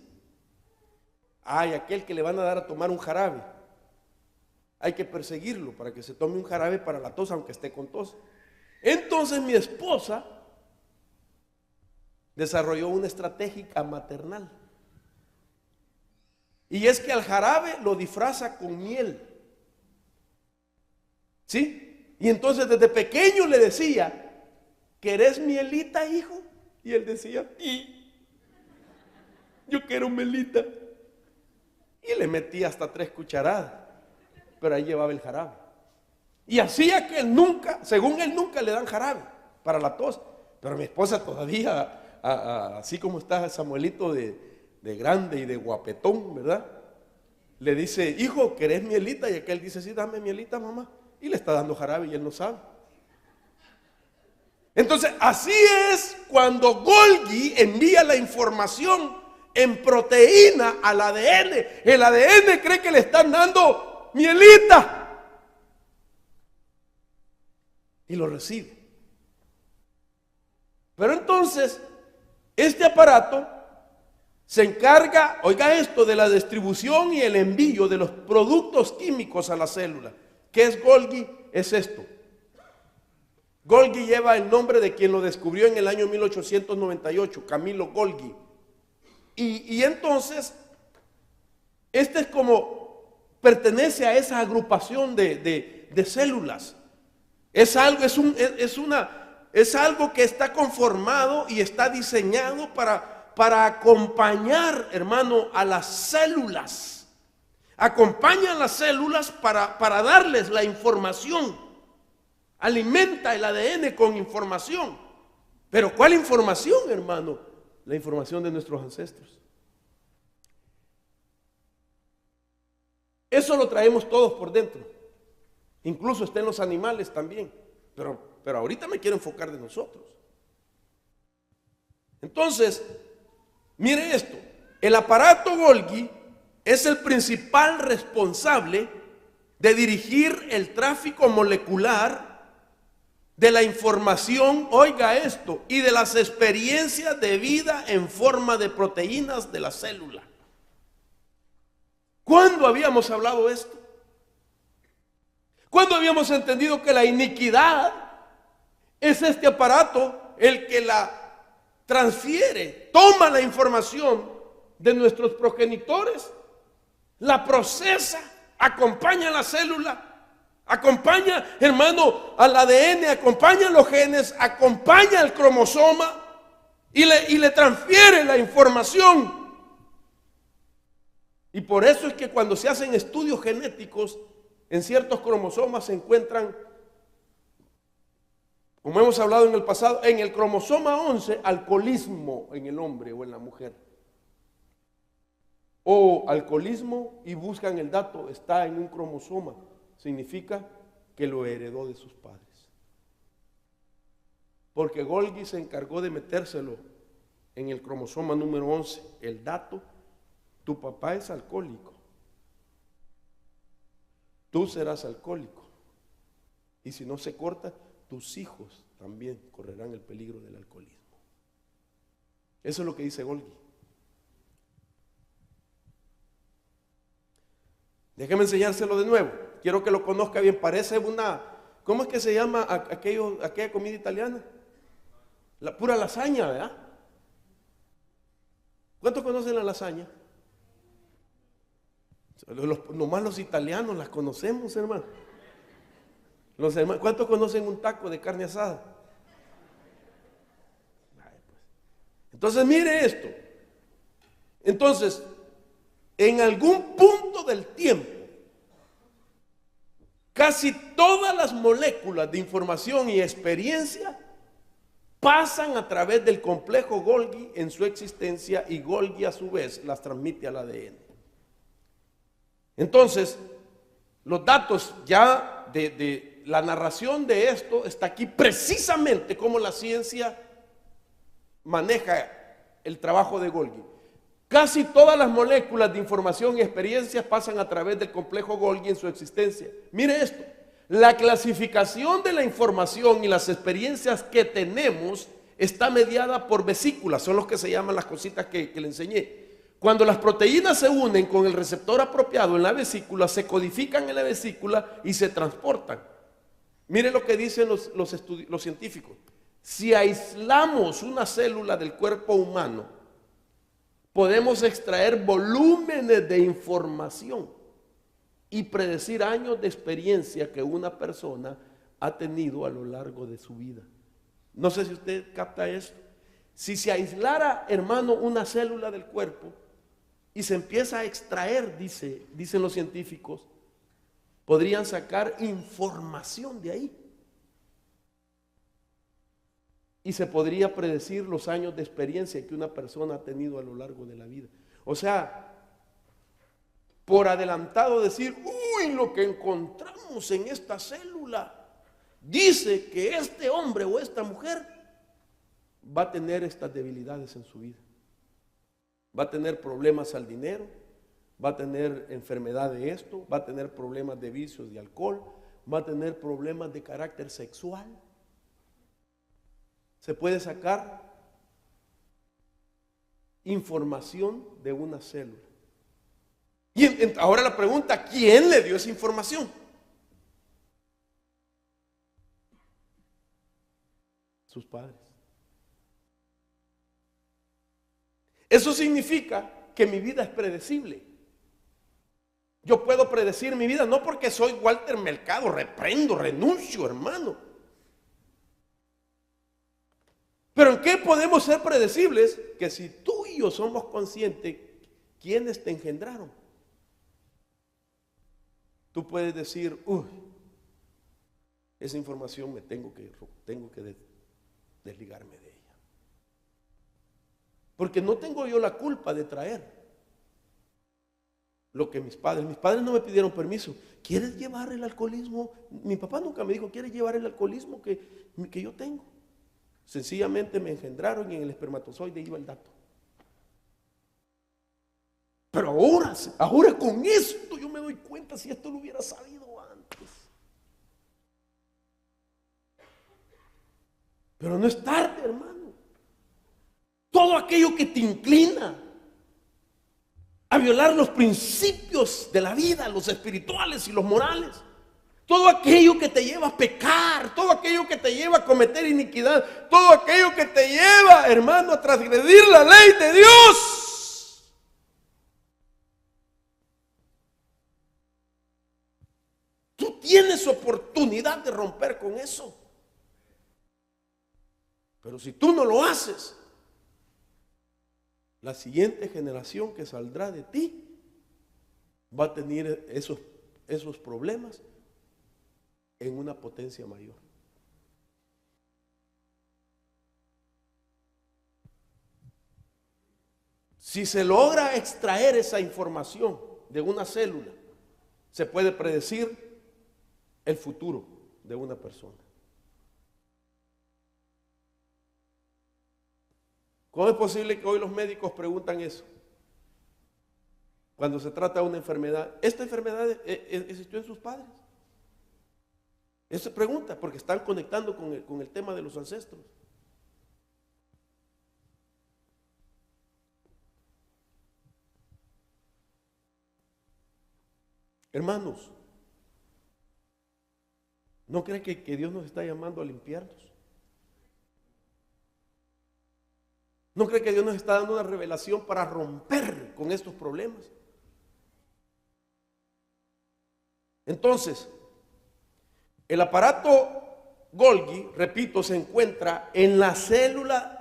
Hay aquel que le van a dar a tomar un jarabe. Hay que perseguirlo para que se tome un jarabe para la tos, aunque esté con tos. Entonces mi esposa desarrolló una estrategia maternal. Y es que al jarabe lo disfraza con miel. ¿Sí? Y entonces desde pequeño le decía: ¿querés mielita, hijo? Y él decía: y yo quiero mielita. Y le metía hasta 3 cucharadas, pero ahí llevaba el jarabe. Y hacía que él nunca, según él, nunca le dan jarabe para la tos. Pero mi esposa todavía, así como está Samuelito de grande y de guapetón, ¿verdad? Le dice: hijo, ¿querés mielita? Y aquel dice: sí, dame mielita, mamá. Y le está dando jarabe y él no sabe. Entonces, así es cuando Golgi envía la información en proteína al ADN. El ADN cree que le están dando mielita y lo recibe. Pero entonces, este aparato se encarga, oiga esto, de la distribución y el envío de los productos químicos a la célula. ¿Qué es Golgi? Es esto. Golgi lleva el nombre de quien lo descubrió en el año 1898, Camilo Golgi. Y entonces, este es como, pertenece a esa agrupación de células. Es algo que está conformado y está diseñado para acompañar, hermano, a las células. Acompaña a las células para darles la información. Alimenta el ADN con información. Pero ¿cuál información, hermano? La información de nuestros ancestros. Eso lo traemos todos por dentro. Incluso está en los animales también. Pero ahorita me quiero enfocar de nosotros. Entonces, mire esto. El aparato Golgi es el principal responsable de dirigir el tráfico molecular de la información, oiga esto, y de las experiencias de vida en forma de proteínas de la célula. ¿Cuándo habíamos hablado esto? ¿Cuándo habíamos entendido que la iniquidad es este aparato el que la transfiere, toma la información de nuestros progenitores, la procesa, acompaña a la célula, acompaña, hermano, al ADN, acompaña a los genes, acompaña al cromosoma y le transfiere la información? Y por eso es que cuando se hacen estudios genéticos, en ciertos cromosomas se encuentran, como hemos hablado en el pasado, en el cromosoma 11, alcoholismo en el hombre o en la mujer. O alcoholismo, y buscan el dato, está en un cromosoma. Significa que lo heredó de sus padres. Porque Golgi se encargó de metérselo en el cromosoma número 11. El dato: tu papá es alcohólico. Tú serás alcohólico. Y si no se corta, tus hijos también correrán el peligro del alcoholismo. Eso es lo que dice Golgi. Déjeme enseñárselo de nuevo. Quiero que lo conozca bien. Parece una, ¿cómo es que se llama aquella comida italiana? La pura lasaña, ¿verdad? ¿Cuántos conocen la lasaña? Nomás los italianos las conocemos, hermano. ¿Cuántos conocen un taco de carne asada? Entonces mire esto. Entonces, en algún punto del tiempo, casi todas las moléculas de información y experiencia pasan a través del complejo Golgi en su existencia, y Golgi a su vez las transmite al ADN. Entonces, los datos ya de la narración de esto está aquí, precisamente como la ciencia maneja el trabajo de Golgi. Casi todas las moléculas de información y experiencias pasan a través del complejo Golgi en su existencia. Mire esto: la clasificación de la información y las experiencias que tenemos está mediada por vesículas, son los que se llaman las cositas que le enseñé. Cuando las proteínas se unen con el receptor apropiado en la vesícula, se codifican en la vesícula y se transportan. Mire lo que dicen los científicos. Si aislamos una célula del cuerpo humano, podemos extraer volúmenes de información y predecir años de experiencia que una persona ha tenido a lo largo de su vida. No sé si usted capta esto. Si se aislara, hermano, una célula del cuerpo y se empieza a extraer, dicen los científicos, podrían sacar información de ahí. Y se podría predecir los años de experiencia que una persona ha tenido a lo largo de la vida. O sea, por adelantado decir, uy, lo que encontramos en esta célula dice que este hombre o esta mujer va a tener estas debilidades en su vida. Va a tener problemas al dinero, va a tener enfermedad de esto, va a tener problemas de vicios de alcohol, va a tener problemas de carácter sexual. Se puede sacar información de una célula. Y ahora la pregunta, ¿quién le dio esa información? Sus padres. Eso significa que mi vida es predecible. Yo puedo predecir mi vida, no porque soy Walter Mercado, reprendo, renuncio, hermano. Pero ¿en qué podemos ser predecibles? Que si tú y yo somos conscientes quiénes te engendraron, tú puedes decir, uy, esa información me tengo que desligarme de ella. Porque no tengo yo la culpa de traer lo que mis padres no me pidieron permiso. ¿Quieres llevar el alcoholismo? Mi papá nunca me dijo, ¿quieres llevar el alcoholismo que yo tengo? Sencillamente me engendraron y en el espermatozoide iba el dato. Pero ahora con esto yo me doy cuenta si esto lo hubiera sabido antes. Pero no es tarde, hermano. Todo aquello que te inclina a violar los principios de la vida, los espirituales y los morales, todo aquello que te lleva a pecar, todo aquello que te lleva a cometer iniquidad, todo aquello que te lleva, hermano, a transgredir la ley de Dios. Tú tienes oportunidad de romper con eso. Pero si tú no lo haces, la siguiente generación que saldrá de ti va a tener esos problemas en una potencia mayor. Si se logra extraer esa información de una célula, se puede predecir el futuro de una persona. ¿Cómo es posible que hoy los médicos preguntan eso? Cuando se trata de una enfermedad, ¿esta enfermedad existió en sus padres? Eso se pregunta porque están conectando con el tema de los ancestros. Hermanos, ¿no creen que Dios nos está llamando a limpiarnos? ¿No creen que Dios nos está dando una revelación para romper con estos problemas? Entonces, el aparato Golgi, repito, se encuentra en la célula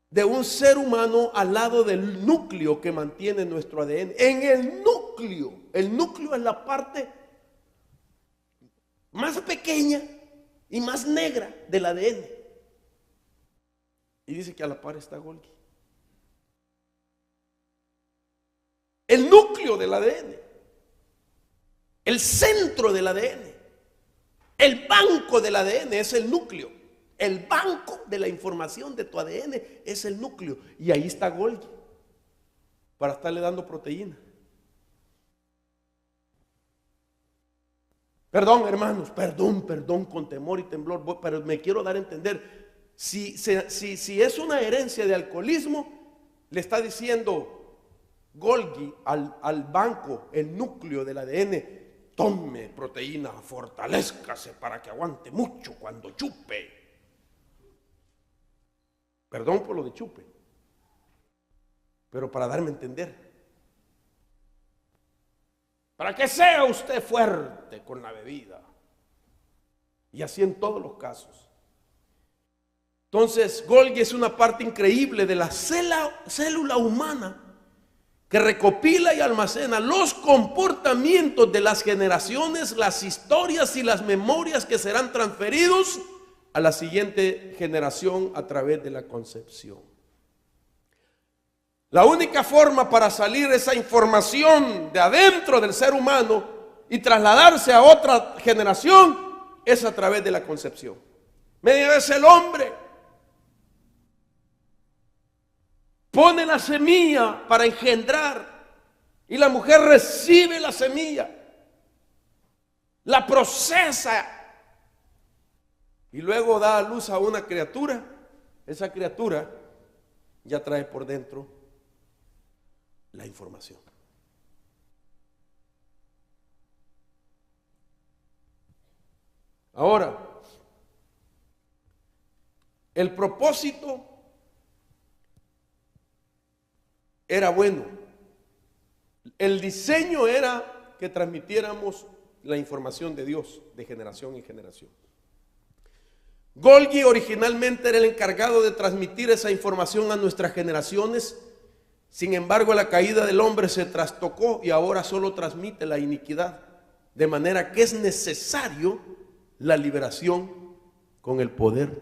de un ser humano al lado del núcleo que mantiene nuestro ADN. En el núcleo es la parte más pequeña y más negra del ADN. Y dice que a la par está Golgi. El núcleo del ADN. El centro del ADN, el banco del ADN es el núcleo. El banco de la información de tu ADN es el núcleo. Y ahí está Golgi para estarle dando proteína. Perdón, hermanos, perdón con temor y temblor, pero me quiero dar a entender. Si es una herencia de alcoholismo, le está diciendo Golgi al banco, el núcleo del ADN, tome proteína, fortalézcase para que aguante mucho cuando chupe. Perdón por lo de chupe, pero para darme a entender. Para que sea usted fuerte con la bebida. Y así en todos los casos. Entonces, Golgi es una parte increíble de la célula humana que recopila y almacena los comportamientos de las generaciones, las historias y las memorias que serán transferidos a la siguiente generación a través de la concepción. La única forma para salir esa información de adentro del ser humano y trasladarse a otra generación es a través de la concepción. Media vez el hombre pone la semilla para engendrar y la mujer recibe la semilla, la procesa y luego da a luz a una criatura. Esa criatura ya trae por dentro la información. Ahora, el propósito era bueno. El diseño era que transmitiéramos la información de Dios de generación en generación. Golgi originalmente era el encargado de transmitir esa información a nuestras generaciones. Sin embargo, la caída del hombre se trastocó y ahora solo transmite la iniquidad. De manera que es necesario la liberación con el poder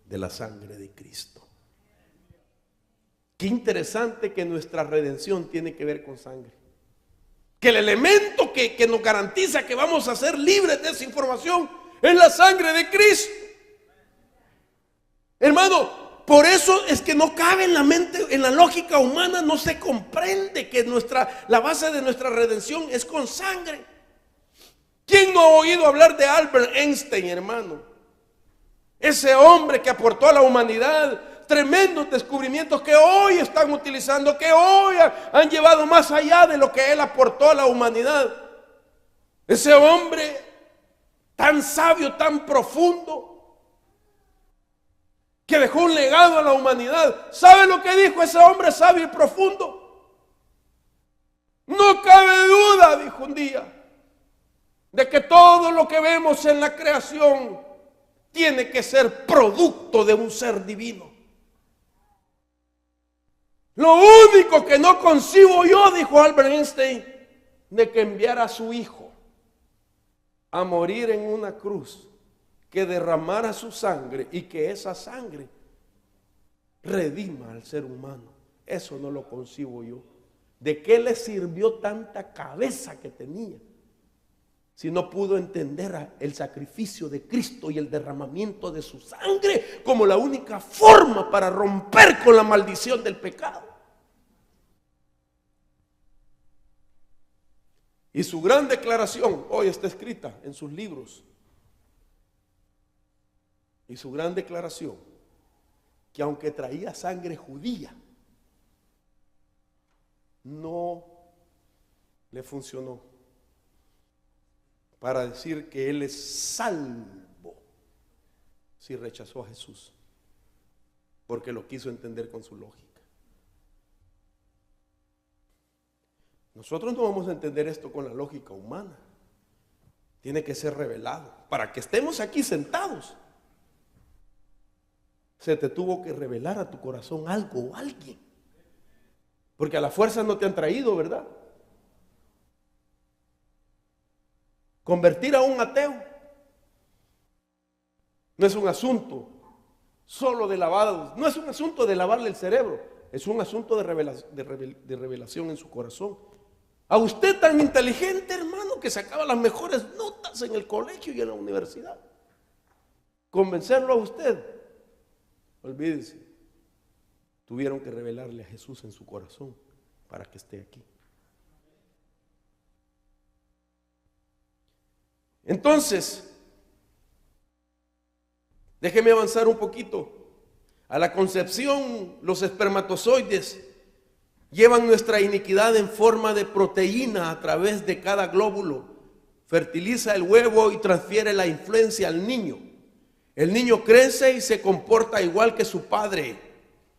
de la sangre de Cristo. Qué interesante que nuestra redención tiene que ver con sangre. Que el elemento que nos garantiza que vamos a ser libres de esa información es la sangre de Cristo. Hermano, por eso es que no cabe en la mente, en la lógica humana, no se comprende que la base de nuestra redención es con sangre. ¿Quién no ha oído hablar de Albert Einstein, hermano? Ese hombre que aportó a la humanidad tremendos descubrimientos que hoy están utilizando, que hoy han llevado más allá de lo que él aportó a la humanidad. Ese hombre tan sabio, tan profundo, que dejó un legado a la humanidad. ¿Sabe lo que dijo ese hombre sabio y profundo? No cabe duda, dijo un día, de que todo lo que vemos en la creación tiene que ser producto de un ser divino. Lo único que no concibo yo, dijo Albert Einstein, de que enviara a su hijo a morir en una cruz, que derramara su sangre y que esa sangre redima al ser humano. Eso no lo concibo yo. ¿De qué le sirvió tanta cabeza que tenía si no pudo entender el sacrificio de Cristo y el derramamiento de su sangre como la única forma para romper con la maldición del pecado? Y su gran declaración hoy está escrita en sus libros. Y su gran declaración, que aunque traía sangre judía, no le funcionó para decir que él es salvo si rechazó a Jesús, porque lo quiso entender con su lógica. Nosotros no vamos a entender esto con la lógica humana. Tiene que ser revelado. Para que estemos aquí sentados, se te tuvo que revelar a tu corazón algo o alguien. Porque a la fuerza no te han traído, ¿verdad? Convertir a un ateo no es un asunto solo de lavado, no es un asunto de lavarle el cerebro, es un asunto de revelación en su corazón. A usted tan inteligente, hermano, que sacaba las mejores notas en el colegio y en la universidad, convencerlo a usted, olvídese, tuvieron que revelarle a Jesús en su corazón para que esté aquí. Entonces, déjeme avanzar un poquito. A la concepción, los espermatozoides llevan nuestra iniquidad en forma de proteína a través de cada glóbulo fertiliza el huevo y transfiere la influencia al niño. El niño crece y se comporta igual que su padre,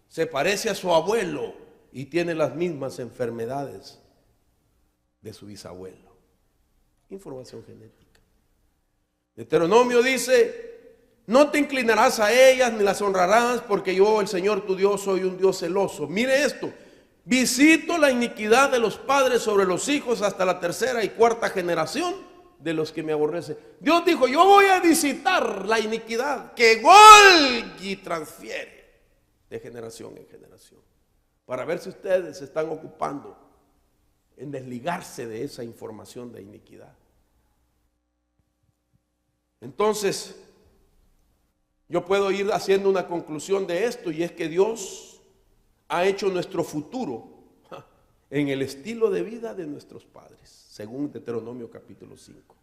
se parece a su abuelo y tiene las mismas enfermedades de su bisabuelo. Información genética. Deuteronomio dice: no te inclinarás a ellas ni las honrarás, porque yo, el Señor tu Dios, soy un Dios celoso. Mire esto: visito la iniquidad de los padres sobre los hijos hasta la tercera y cuarta generación de los que me aborrecen. Dios dijo: yo voy a visitar la iniquidad que Golgi transfiere de generación en generación, para ver si ustedes se están ocupando en desligarse de esa información de iniquidad. Entonces, yo puedo ir haciendo una conclusión de esto, y es que Dios ha hecho nuestro futuro en el estilo de vida de nuestros padres, según Deuteronomio capítulo 5.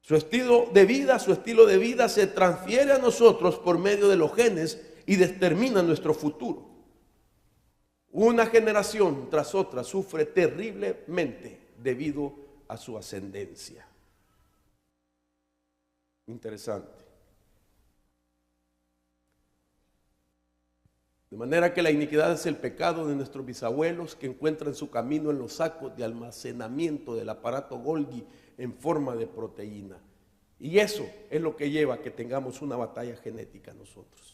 Su estilo de vida se transfiere a nosotros por medio de los genes y determina nuestro futuro. Una generación tras otra sufre terriblemente debido a su ascendencia. Interesante. De manera que la iniquidad es el pecado de nuestros bisabuelos, que encuentran su camino en los sacos de almacenamiento del aparato Golgi en forma de proteína. Y eso es lo que lleva a que tengamos una batalla genética nosotros.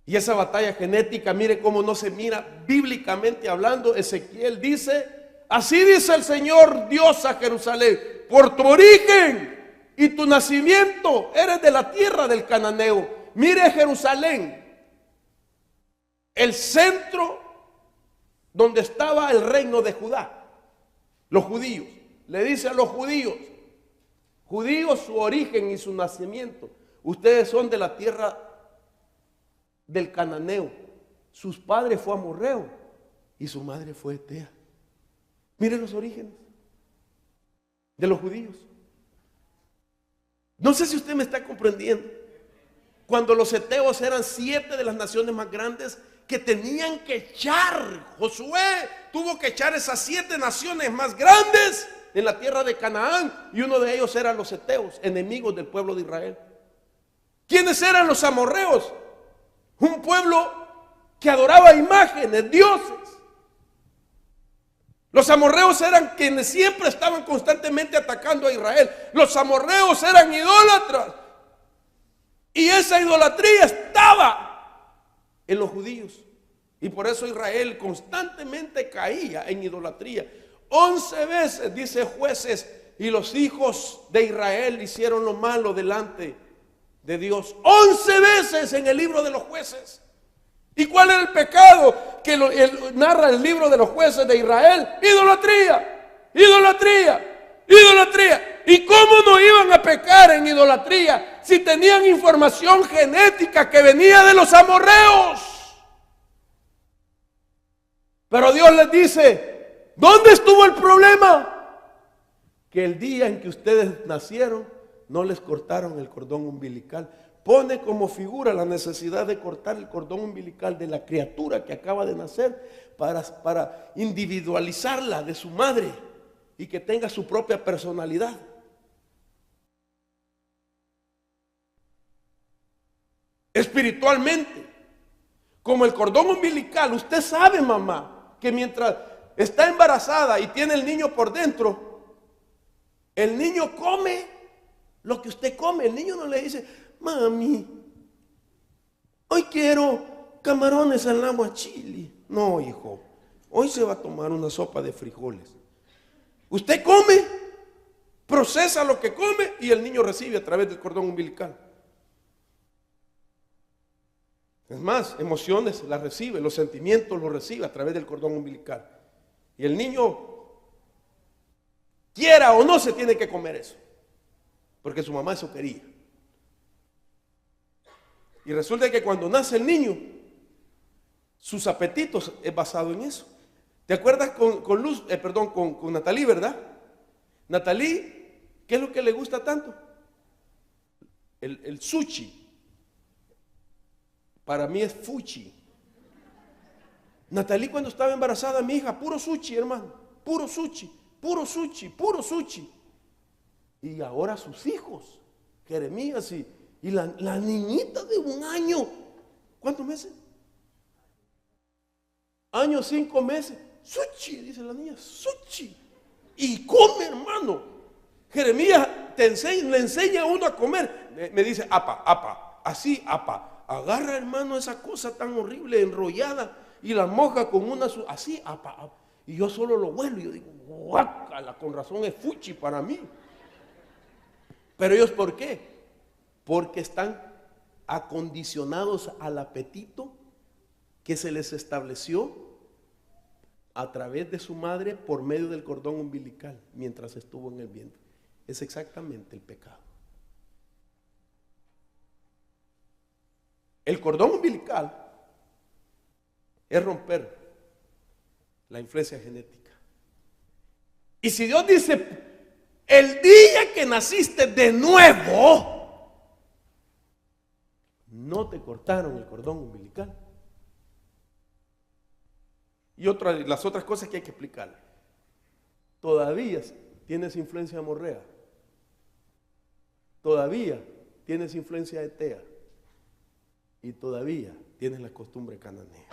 Y esa batalla genética, mire cómo no se mira bíblicamente hablando. Ezequiel dice: así dice el Señor Dios a Jerusalén: por tu origen y tu nacimiento eres de la tierra del cananeo. Mire Jerusalén, el centro donde estaba el reino de Judá, los judíos. Le dice a los judíos, su origen y su nacimiento, ustedes son de la tierra del cananeo. Sus padres fue amorreo y su madre fue etea. Miren los orígenes de los judíos. No sé si usted me está comprendiendo. Cuando los heteos eran 7 de las naciones más grandes que tenían que echar, Josué tuvo que echar esas 7 naciones más grandes en la tierra de Canaán, y uno de ellos eran los heteos, enemigos del pueblo de Israel. ¿Quiénes eran los amorreos? Un pueblo que adoraba imágenes, dioses. Los amorreos eran quienes siempre estaban constantemente atacando a Israel. Los amorreos eran idólatras, y esa idolatría estaba en los judíos, y por eso Israel constantemente caía en idolatría. 11 veces, dice Jueces, y los hijos de Israel hicieron lo malo delante de Dios. 11 veces en el libro de los Jueces. ¿Y cuál era el pecado que narra el libro de los Jueces de Israel? Idolatría, idolatría, idolatría. ¿Y cómo no iban a pecar en idolatría si tenían información genética que venía de los amorreos? Pero Dios les dice: ¿dónde estuvo el problema? Que el día en que ustedes nacieron no les cortaron el cordón umbilical. Pone como figura la necesidad de cortar el cordón umbilical de la criatura que acaba de nacer para individualizarla de su madre y que tenga su propia personalidad. Espiritualmente, como el cordón umbilical, usted sabe, mamá, que mientras está embarazada y tiene el niño por dentro, el niño come lo que usted come. El niño no le dice: mami, hoy quiero camarones al aguachile. No, hijo, hoy se va a tomar una sopa de frijoles. Usted come, procesa lo que come, y el niño recibe a través del cordón umbilical. Es más, emociones las recibe, los sentimientos los recibe a través del cordón umbilical. Y el niño, quiera o no, se tiene que comer eso, porque su mamá eso quería. Y resulta que cuando nace el niño, sus apetitos es basado en eso. ¿Te acuerdas con Natalie, verdad? Natalie, ¿qué es lo que le gusta tanto? El sushi. Para mí es fuchi. Natalie, cuando estaba embarazada, mi hija, puro sushi, hermano, puro sushi. puro sushi, puro sushi. Y ahora sus hijos, Jeremías y la niñita de 1 año, ¿cuántos meses? Año 5 meses, sushi, dice la niña, sushi. Y come, hermano. Jeremías le enseña a uno a comer. Me dice, apa, así, apa. Agarra, hermano, esa cosa tan horrible, enrollada, y la moja con así, apa. Y yo solo lo huelo y yo digo, guácala, con razón es fuchi para mí. Pero ellos, ¿por qué? Porque están acondicionados al apetito que se les estableció a través de su madre por medio del cordón umbilical mientras estuvo en el vientre. Es exactamente el pecado. El cordón umbilical es romper la influencia genética. Y si Dios dice, el día que naciste de nuevo, no te cortaron el cordón umbilical. Y las otras cosas que hay que explicar. Todavía tienes influencia amorrea. Todavía tienes influencia etea. Y todavía tienes la costumbre cananea.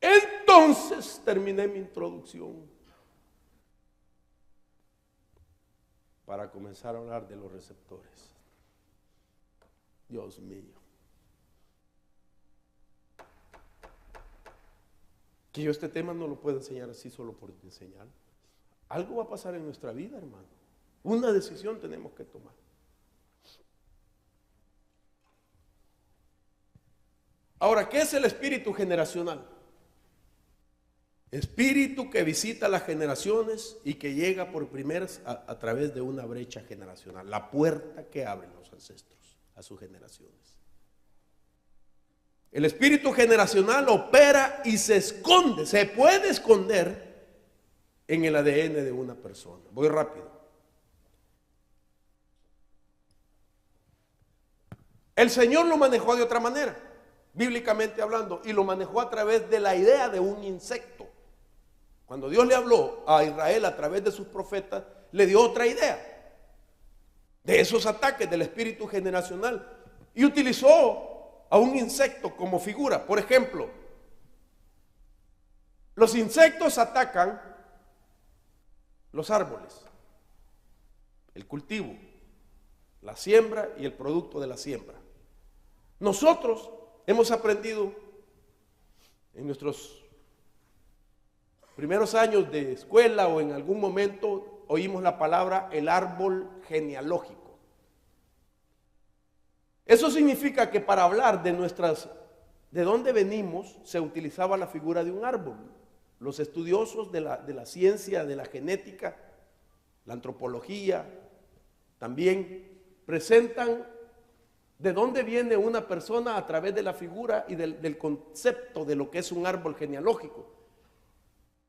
Entonces terminé mi introducción para comenzar a hablar de los receptores. Dios mío. Que yo este tema no lo puedo enseñar así solo por enseñar. Algo va a pasar en nuestra vida, hermano. Una decisión tenemos que tomar. Ahora, ¿qué es el espíritu generacional? Espíritu que visita las generaciones y que llega por primeras a través de una brecha generacional. La puerta que abren los ancestros a sus generaciones. El espíritu generacional opera y se esconde, se puede esconder en el ADN de una persona. Voy rápido. El Señor lo manejó de otra manera, bíblicamente hablando, y lo manejó a través de la idea de un insecto. Cuando Dios le habló a Israel a través de sus profetas, le dio otra idea de esos ataques del espíritu generacional y utilizó a un insecto como figura. Por ejemplo, los insectos atacan los árboles, el cultivo, la siembra y el producto de la siembra. Nosotros hemos aprendido en nuestros primeros años de escuela o en algún momento oímos la palabra el árbol genealógico. Eso significa que para hablar de dónde venimos, se utilizaba la figura de un árbol. Los estudiosos de la ciencia, de la genética, la antropología, también presentan de dónde viene una persona a través de la figura y del concepto de lo que es un árbol genealógico.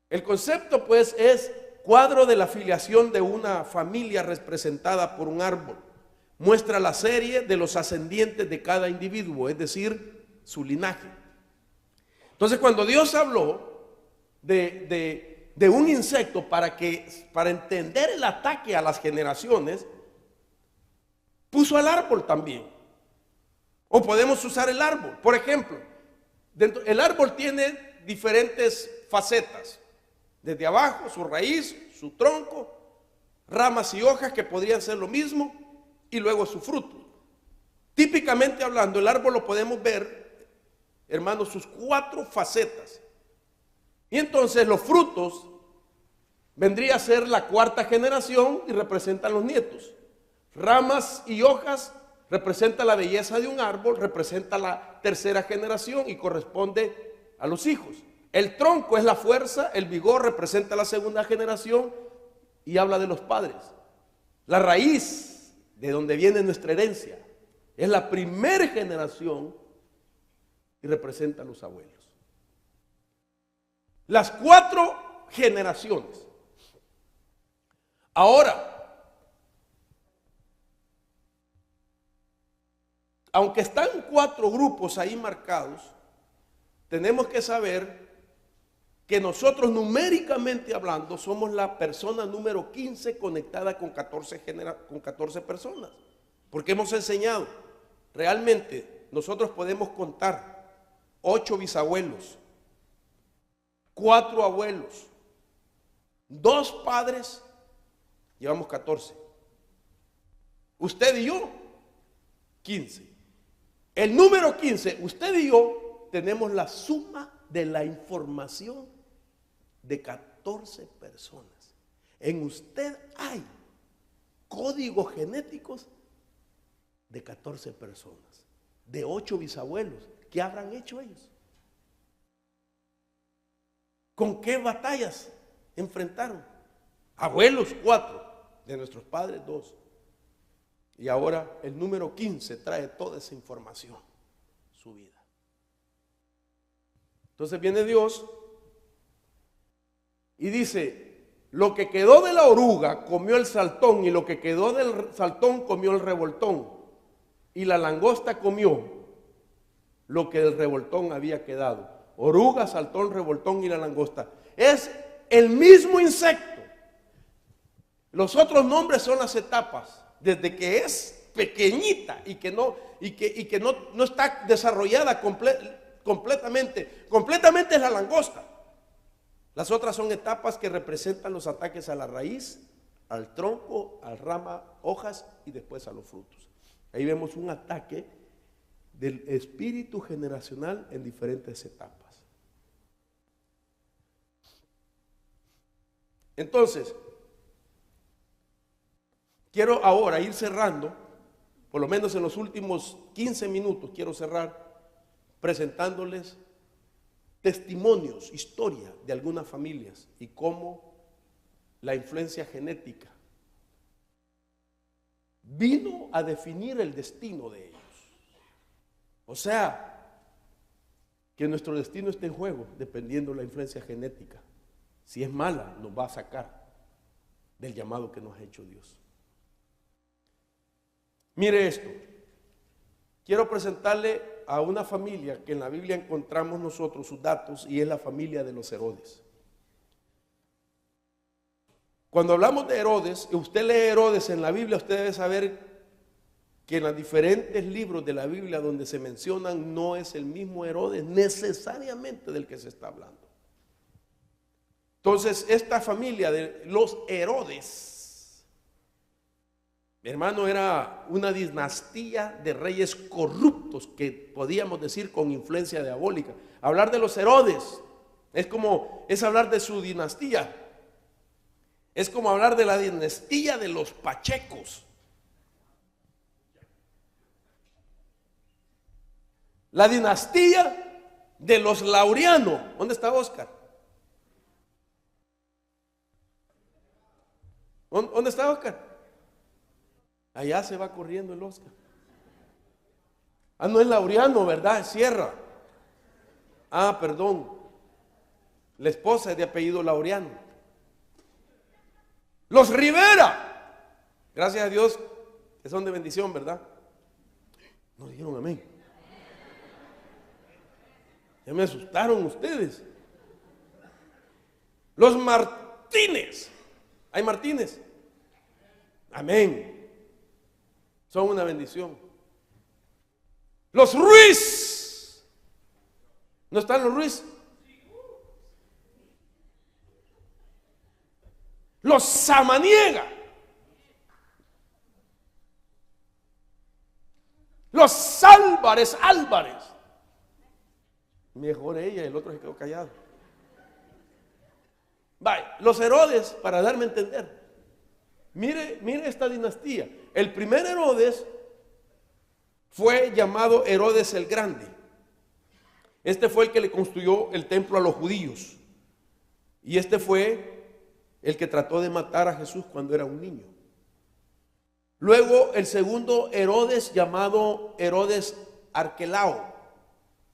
El concepto, pues, es cuadro de la filiación de una familia representada por un árbol. Muestra la serie de los ascendientes de cada individuo, es decir, su linaje. Entonces, cuando Dios habló de un insecto para entender el ataque a las generaciones, puso al árbol también. O podemos usar el árbol. Por ejemplo, el árbol tiene diferentes facetas. Desde abajo, su raíz, su tronco, ramas y hojas que podrían ser lo mismo, y luego su fruto. Típicamente hablando, el árbol lo podemos ver, hermanos, sus 4 facetas. Y entonces los frutos vendría a ser la 4ª generación y representan los nietos. Ramas y hojas representa la belleza de un árbol, representa la 3ª generación y corresponde a los hijos. El tronco es la fuerza, el vigor representa la 2ª generación y habla de los padres. La raíz, de donde viene nuestra herencia, es la 1ª generación y representa a los abuelos. Las 4 generaciones. Ahora, aunque están 4 grupos ahí marcados, tenemos que saber que nosotros numéricamente hablando somos la persona número 15 conectada con 14 personas. Porque hemos enseñado, realmente nosotros podemos contar 8 bisabuelos, 4 abuelos, 2 padres, llevamos 14. Usted y yo, 15. El número 15, usted y yo tenemos la suma de la información de 14 personas. En usted hay códigos genéticos de 14 personas, de 8 bisabuelos. ¿Qué habrán hecho ellos? ¿Con qué batallas enfrentaron? Abuelos 4, de nuestros padres 2. Y ahora el número 15 trae toda esa información, su vida. Entonces viene Dios y dice, lo que quedó de la oruga comió el saltón, y lo que quedó del saltón comió el revoltón, y la langosta comió lo que del revoltón había quedado. Oruga, saltón, revoltón y la langosta. Es el mismo insecto. Los otros nombres son las etapas, desde que es pequeñita y que no está desarrollada completamente. Completamente es la langosta. Las otras son etapas que representan los ataques a la raíz, al tronco, a rama, hojas y después a los frutos. Ahí vemos un ataque del espíritu generacional en diferentes etapas. Entonces, quiero ahora ir cerrando, por lo menos en los últimos 15 minutos, quiero cerrar presentándoles testimonios, historia de algunas familias y cómo la influencia genética vino a definir el destino de ellos. O sea, que nuestro destino está en juego dependiendo de la influencia genética. Si es mala, nos va a sacar del llamado que nos ha hecho Dios. Mire esto, quiero presentarle a una familia que en la Biblia encontramos nosotros sus datos, y es la familia de los Herodes. Cuando hablamos de Herodes, y usted lee Herodes en la Biblia, usted debe saber que en los diferentes libros de la Biblia donde se mencionan no es el mismo Herodes necesariamente del que se está hablando. Entonces, esta familia de los Herodes, mi hermano, era una dinastía de reyes corruptos que podíamos decir con influencia diabólica. Hablar de los Herodes es hablar de su dinastía. Es como hablar de la dinastía de los Pachecos. La dinastía de los Laureano. ¿Dónde está Oscar? ¿Dónde está Oscar? Allá se va corriendo el Oscar. Ah, no es Laureano, ¿verdad? Es Sierra. Ah, perdón. La esposa es de apellido Laureano. Los Rivera. Gracias a Dios que son de bendición, ¿verdad? No dijeron amén. Ya me asustaron ustedes. Los Martínez. ¿Hay Martínez? Amén. Son una bendición. Los Ruiz. ¿No están los Ruiz? Los Samaniega. Los Álvarez. Mejor ella, el otro se quedó callado. Vaya, los Herodes, para darme a entender. Mire esta dinastía. El primer Herodes fue llamado Herodes el Grande. Este fue el que le construyó el templo a los judíos. Y este fue el que trató de matar a Jesús cuando era un niño. Luego el segundo Herodes, llamado Herodes Arquelao.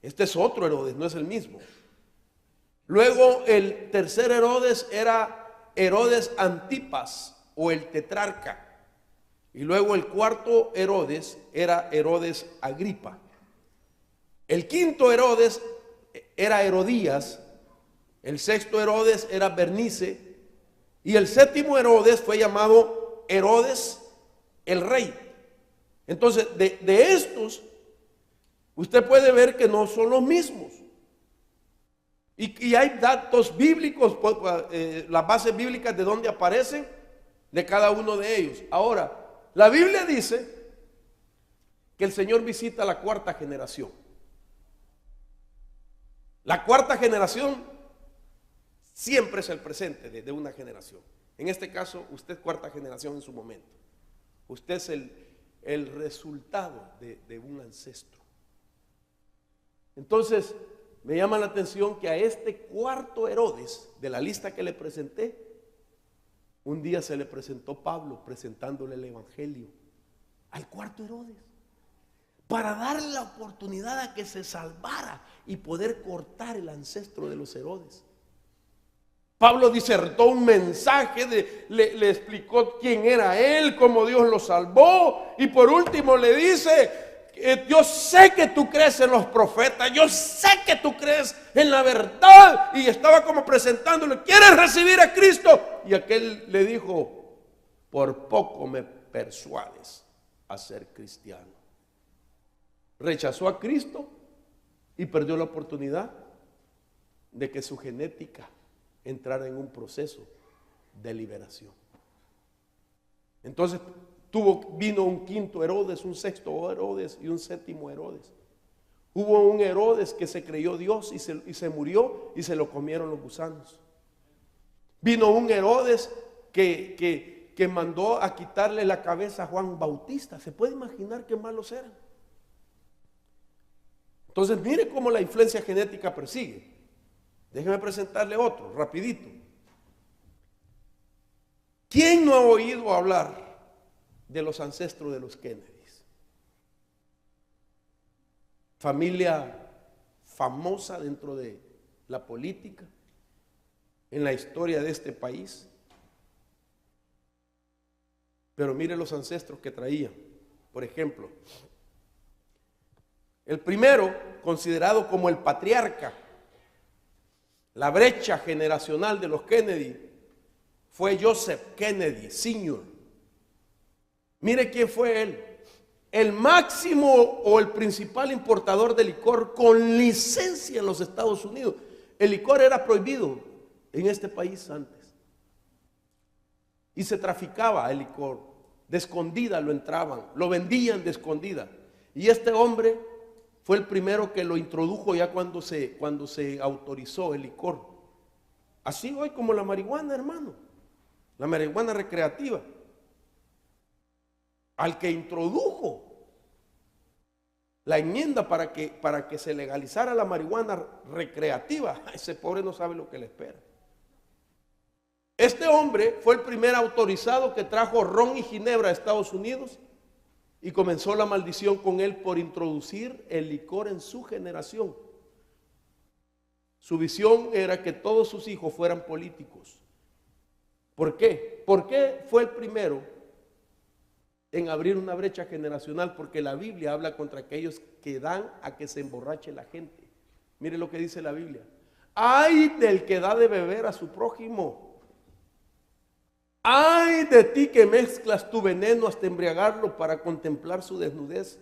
Este es otro Herodes, no es el mismo. Luego el tercer Herodes era Herodes Antipas, o el tetrarca. Y luego el cuarto Herodes era Herodes Agripa. El quinto Herodes era Herodías, el sexto Herodes era Bernice, y el séptimo Herodes fue llamado Herodes el rey. Entonces, de estos, usted puede ver que no son los mismos. Y hay datos bíblicos, las bases bíblicas de dónde aparecen de cada uno de ellos. Ahora, la Biblia dice que el Señor visita la cuarta generación. La cuarta generación siempre es el presente de una generación. En este caso, usted es cuarta generación en su momento. Usted es el resultado de un ancestro. Entonces, me llama la atención que a este cuarto Herodes de la lista que le presenté, un día se le presentó Pablo presentándole el evangelio al cuarto Herodes, para darle la oportunidad a que se salvara y poder cortar el ancestro de los Herodes. Pablo disertó un mensaje, le explicó quién era él, cómo Dios lo salvó, y por último le dice: yo sé que tú crees en los profetas, yo sé que tú crees en la verdad. Y estaba como presentándole: ¿quieres recibir a Cristo? Y aquel le dijo: por poco me persuades a ser cristiano. Rechazó a Cristo y perdió la oportunidad de que su genética entrara en un proceso de liberación. Entonces vino un quinto Herodes, un sexto Herodes y un séptimo Herodes. Hubo un Herodes que se creyó Dios y se murió y se lo comieron los gusanos. Vino un Herodes que mandó a quitarle la cabeza a Juan Bautista. ¿Se puede imaginar qué malos eran? Entonces mire cómo la influencia genética persigue. Déjeme presentarle otro, rapidito. ¿Quién no ha oído hablar de los ancestros de los Kennedys? Familia famosa dentro de la política, en la historia de este país. Pero mire los ancestros que traían. Por ejemplo, el primero, considerado como el patriarca, la brecha generacional de los Kennedy, fue Joseph Kennedy Sr. Mire quién fue él. El máximo o el principal importador de licor con licencia en los Estados Unidos. El licor era prohibido en este país antes. Y se traficaba el licor. De escondida lo entraban, lo vendían de escondida. Y este hombre fue el primero que lo introdujo ya cuando se autorizó el licor. Así hoy como la marihuana, hermano. La marihuana recreativa. Al que introdujo la enmienda para que se legalizara la marihuana recreativa, ese pobre no sabe lo que le espera. Este hombre fue el primer autorizado que trajo ron y ginebra a Estados Unidos y comenzó la maldición con él por introducir el licor en su generación. Su visión era que todos sus hijos fueran políticos. ¿Por qué? ¿Por qué fue el primero en abrir una brecha generacional? Porque la Biblia habla contra aquellos que dan a que se emborrache la gente. Mire lo que dice la Biblia: ay del que da de beber a su prójimo. Ay de ti que mezclas tu veneno hasta embriagarlo para contemplar su desnudez.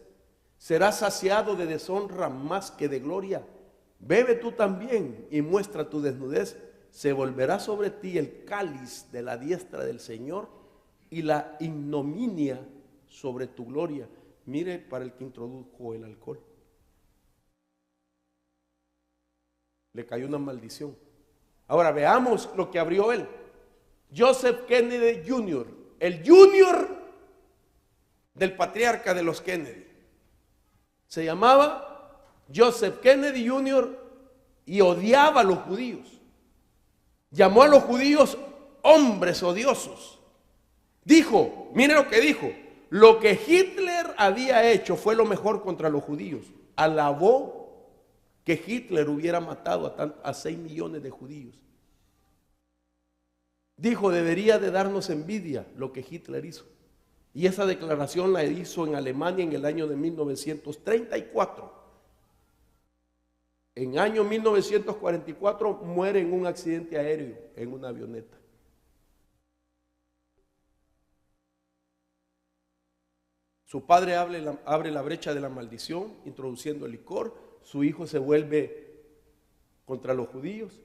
Serás saciado de deshonra más que de gloria. Bebe tú también y muestra tu desnudez. Se volverá sobre ti el cáliz de la diestra del Señor y la ignominia sobre tu gloria. Mire para el que introdujo el alcohol. Le cayó una maldición. Ahora veamos lo que abrió él. Joseph Kennedy Jr., el junior del patriarca de los Kennedy. Se llamaba Joseph Kennedy Jr. y odiaba a los judíos. Llamó a los judíos hombres odiosos. Dijo, mire lo que dijo: lo que Hitler había hecho fue lo mejor contra los judíos. Alabó que Hitler hubiera matado a 6 millones de judíos. Dijo, debería de darnos envidia lo que Hitler hizo. Y esa declaración la hizo en Alemania en el año de 1934. En año 1944 muere en un accidente aéreo en una avioneta. Su padre abre la brecha de la maldición, introduciendo el licor. Su hijo se vuelve contra los judíos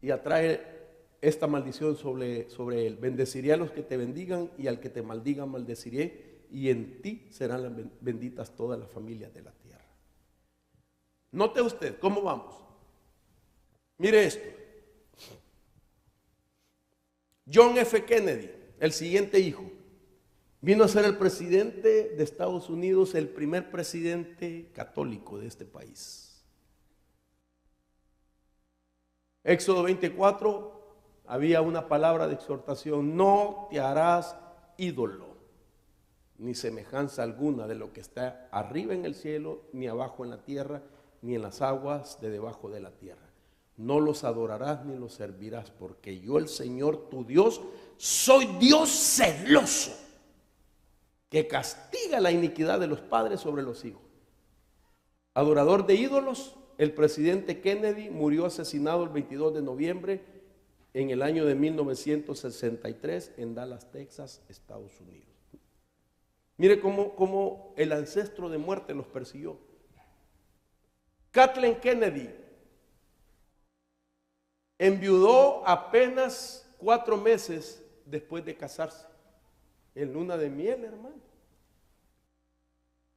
y atrae esta maldición sobre él. Bendeciré a los que te bendigan y al que te maldigan maldeciré, y en ti serán benditas todas las familias de la tierra. Note usted cómo vamos. Mire esto. John F. Kennedy, el siguiente hijo, vino a ser el presidente de Estados Unidos, el primer presidente católico de este país. Éxodo 24, había una palabra de exhortación: no te harás ídolo, ni semejanza alguna de lo que está arriba en el cielo, ni abajo en la tierra, ni en las aguas de debajo de la tierra. No los adorarás ni los servirás, porque yo, el Señor tu Dios, soy Dios celoso, que castiga la iniquidad de los padres sobre los hijos. Adorador de ídolos, el presidente Kennedy murió asesinado el 22 de noviembre en el año de 1963 en Dallas, Texas, Estados Unidos. Mire cómo el ancestro de muerte los persiguió. Kathleen Kennedy enviudó apenas 4 meses después de casarse, en luna de miel, hermano,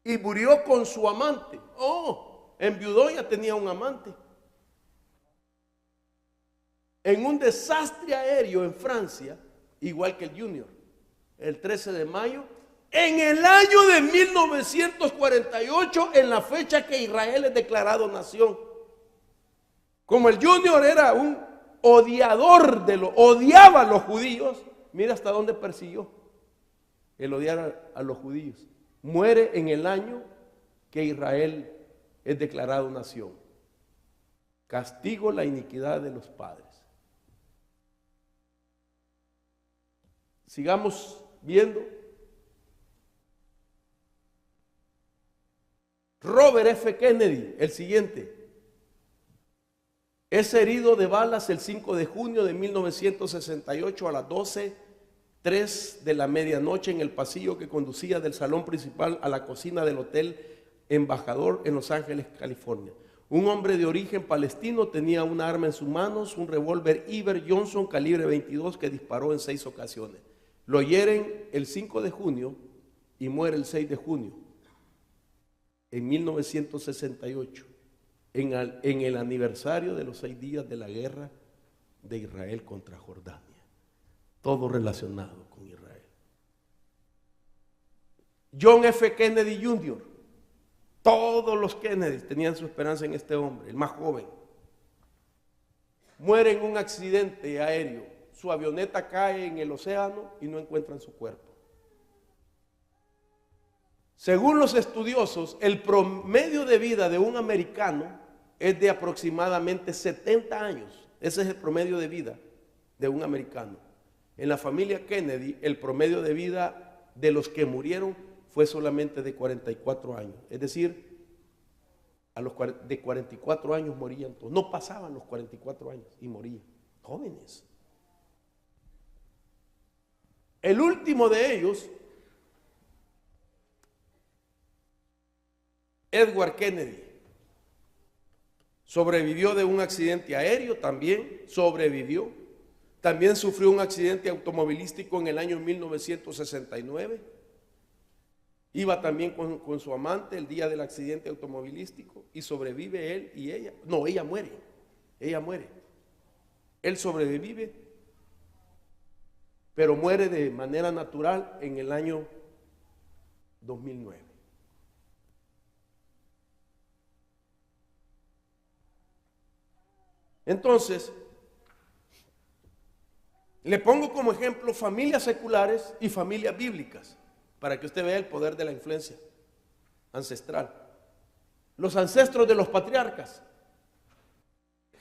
y murió con su amante. Enviudó, ya tenía un amante, en un desastre aéreo en Francia, igual que el Junior, el 13 de mayo, en el año de 1948, en la fecha que Israel es declarado nación. Como el Junior era un odiador odiaba a los judíos, mira hasta dónde persiguió el odiar a los judíos. Muere en el año que Israel es declarado nación. Castigo la iniquidad de los padres. Sigamos viendo. Robert F. Kennedy, el siguiente, es herido de balas el 5 de junio de 1968 a las 12:03 de la medianoche en el pasillo que conducía del salón principal a la cocina del Hotel Embajador en Los Ángeles, California. Un hombre de origen palestino tenía una arma en sus manos, un revólver Iver Johnson calibre 22 que disparó en 6 ocasiones. Lo hieren el 5 de junio y muere el 6 de junio. En 1968, en el aniversario de los 6 días de la guerra de Israel contra Jordania. Todo relacionado con Israel. John F. Kennedy Jr. Todos los Kennedy tenían su esperanza en este hombre, el más joven. Muere en un accidente aéreo. Su avioneta cae en el océano y no encuentran su cuerpo. Según los estudiosos, el promedio de vida de un americano es de aproximadamente 70 años. Ese es el promedio de vida de un americano. En la familia Kennedy, el promedio de vida de los que murieron fue solamente de 44 años. Es decir, de 44 años morían todos. No pasaban los 44 años y morían. Jóvenes. El último de ellos, Edward Kennedy, sobrevivió de un accidente aéreo, también sobrevivió. También sufrió un accidente automovilístico en el año 1969. Iba también con su amante el día del accidente automovilístico y sobrevive él y ella. No, ella muere. Ella muere. Él sobrevive, pero muere de manera natural en el año 2009. Entonces, le pongo como ejemplo familias seculares y familias bíblicas, para que usted vea el poder de la influencia ancestral. Los ancestros de los patriarcas.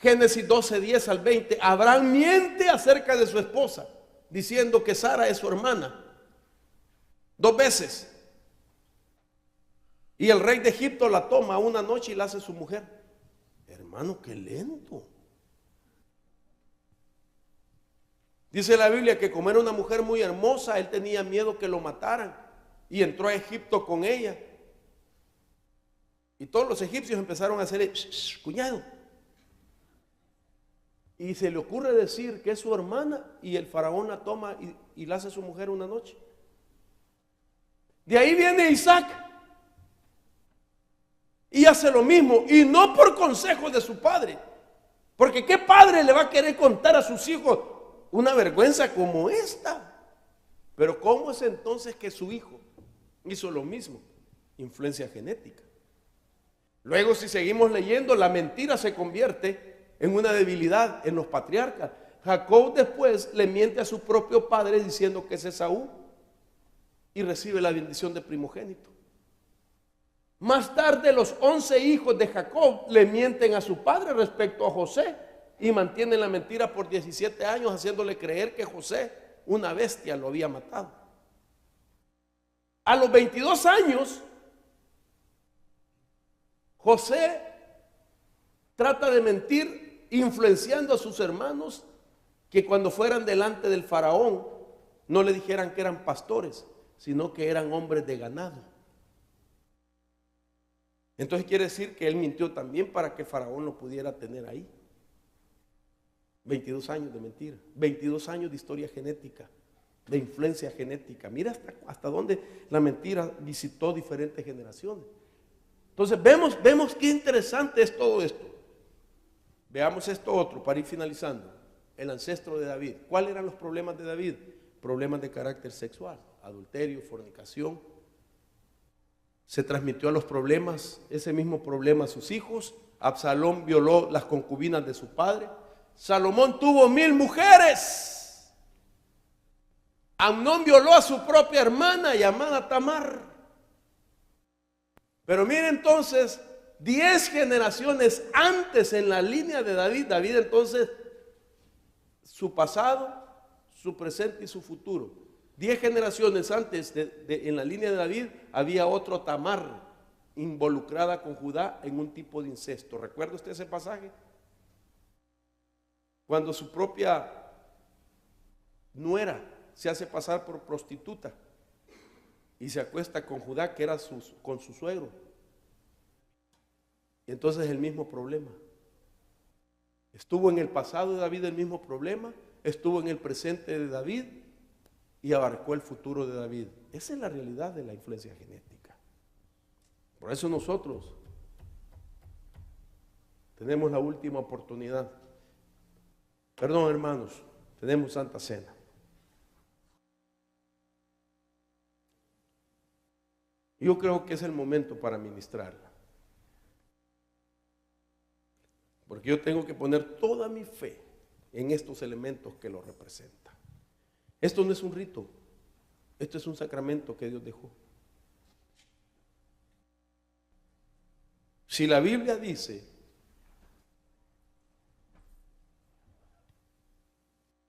Génesis 12:10 al 20. Abraham miente acerca de su esposa, diciendo que Sara es su hermana. 2 veces. Y el rey de Egipto la toma una noche y la hace su mujer. Hermano, qué lento. Dice la Biblia que como era una mujer muy hermosa, él tenía miedo que lo mataran y entró a Egipto con ella. Y todos los egipcios empezaron a hacerle, cuñado. Y se le ocurre decir que es su hermana y el faraón la toma y la hace su mujer una noche. De ahí viene Isaac y hace lo mismo, y no por consejo de su padre, porque ¿qué padre le va a querer contar a sus hijos una vergüenza como esta? Pero ¿cómo es entonces que su hijo hizo lo mismo? Influencia genética. Luego, si seguimos leyendo, la mentira se convierte en una debilidad en los patriarcas. Jacob después le miente a su propio padre diciendo que es Esaú y recibe la bendición de primogénito. Más tarde, los 11 hijos de Jacob le mienten a su padre respecto a José y mantienen la mentira por 17 años, haciéndole creer que José, una bestia, lo había matado. A los 22 años, José trata de mentir, influenciando a sus hermanos que cuando fueran delante del faraón no le dijeran que eran pastores, sino que eran hombres de ganado. Entonces quiere decir que él mintió también para que faraón lo pudiera tener ahí. 22 años de mentira, 22 años de historia genética, de influencia genética. Mira hasta dónde la mentira visitó diferentes generaciones. Entonces vemos qué interesante es todo esto. Veamos esto otro para ir finalizando. El ancestro de David. ¿Cuáles eran los problemas de David? Problemas de carácter sexual, adulterio, fornicación. Se transmitió a los problemas, ese mismo problema a sus hijos. Absalón violó las concubinas de su padre. Salomón tuvo 1000 mujeres. Amnón violó a su propia hermana llamada Tamar. Pero mire entonces, 10 generaciones antes en la línea de David, entonces, su pasado, su presente y su futuro. 10 generaciones antes en la línea de David, había otro Tamar involucrada con Judá en un tipo de incesto. ¿Recuerda usted ese pasaje? Cuando su propia nuera se hace pasar por prostituta y se acuesta con Judá, que era con su suegro. Y entonces el mismo problema. Estuvo en el pasado de David el mismo problema, estuvo en el presente de David y abarcó el futuro de David. Esa es la realidad de la influencia genética. Por eso nosotros tenemos la última oportunidad. Perdón, hermanos, tenemos Santa Cena. Yo creo que es el momento para ministrarla. Porque yo tengo que poner toda mi fe en estos elementos que lo representan. Esto no es un rito, esto es un sacramento que Dios dejó. Si la Biblia dice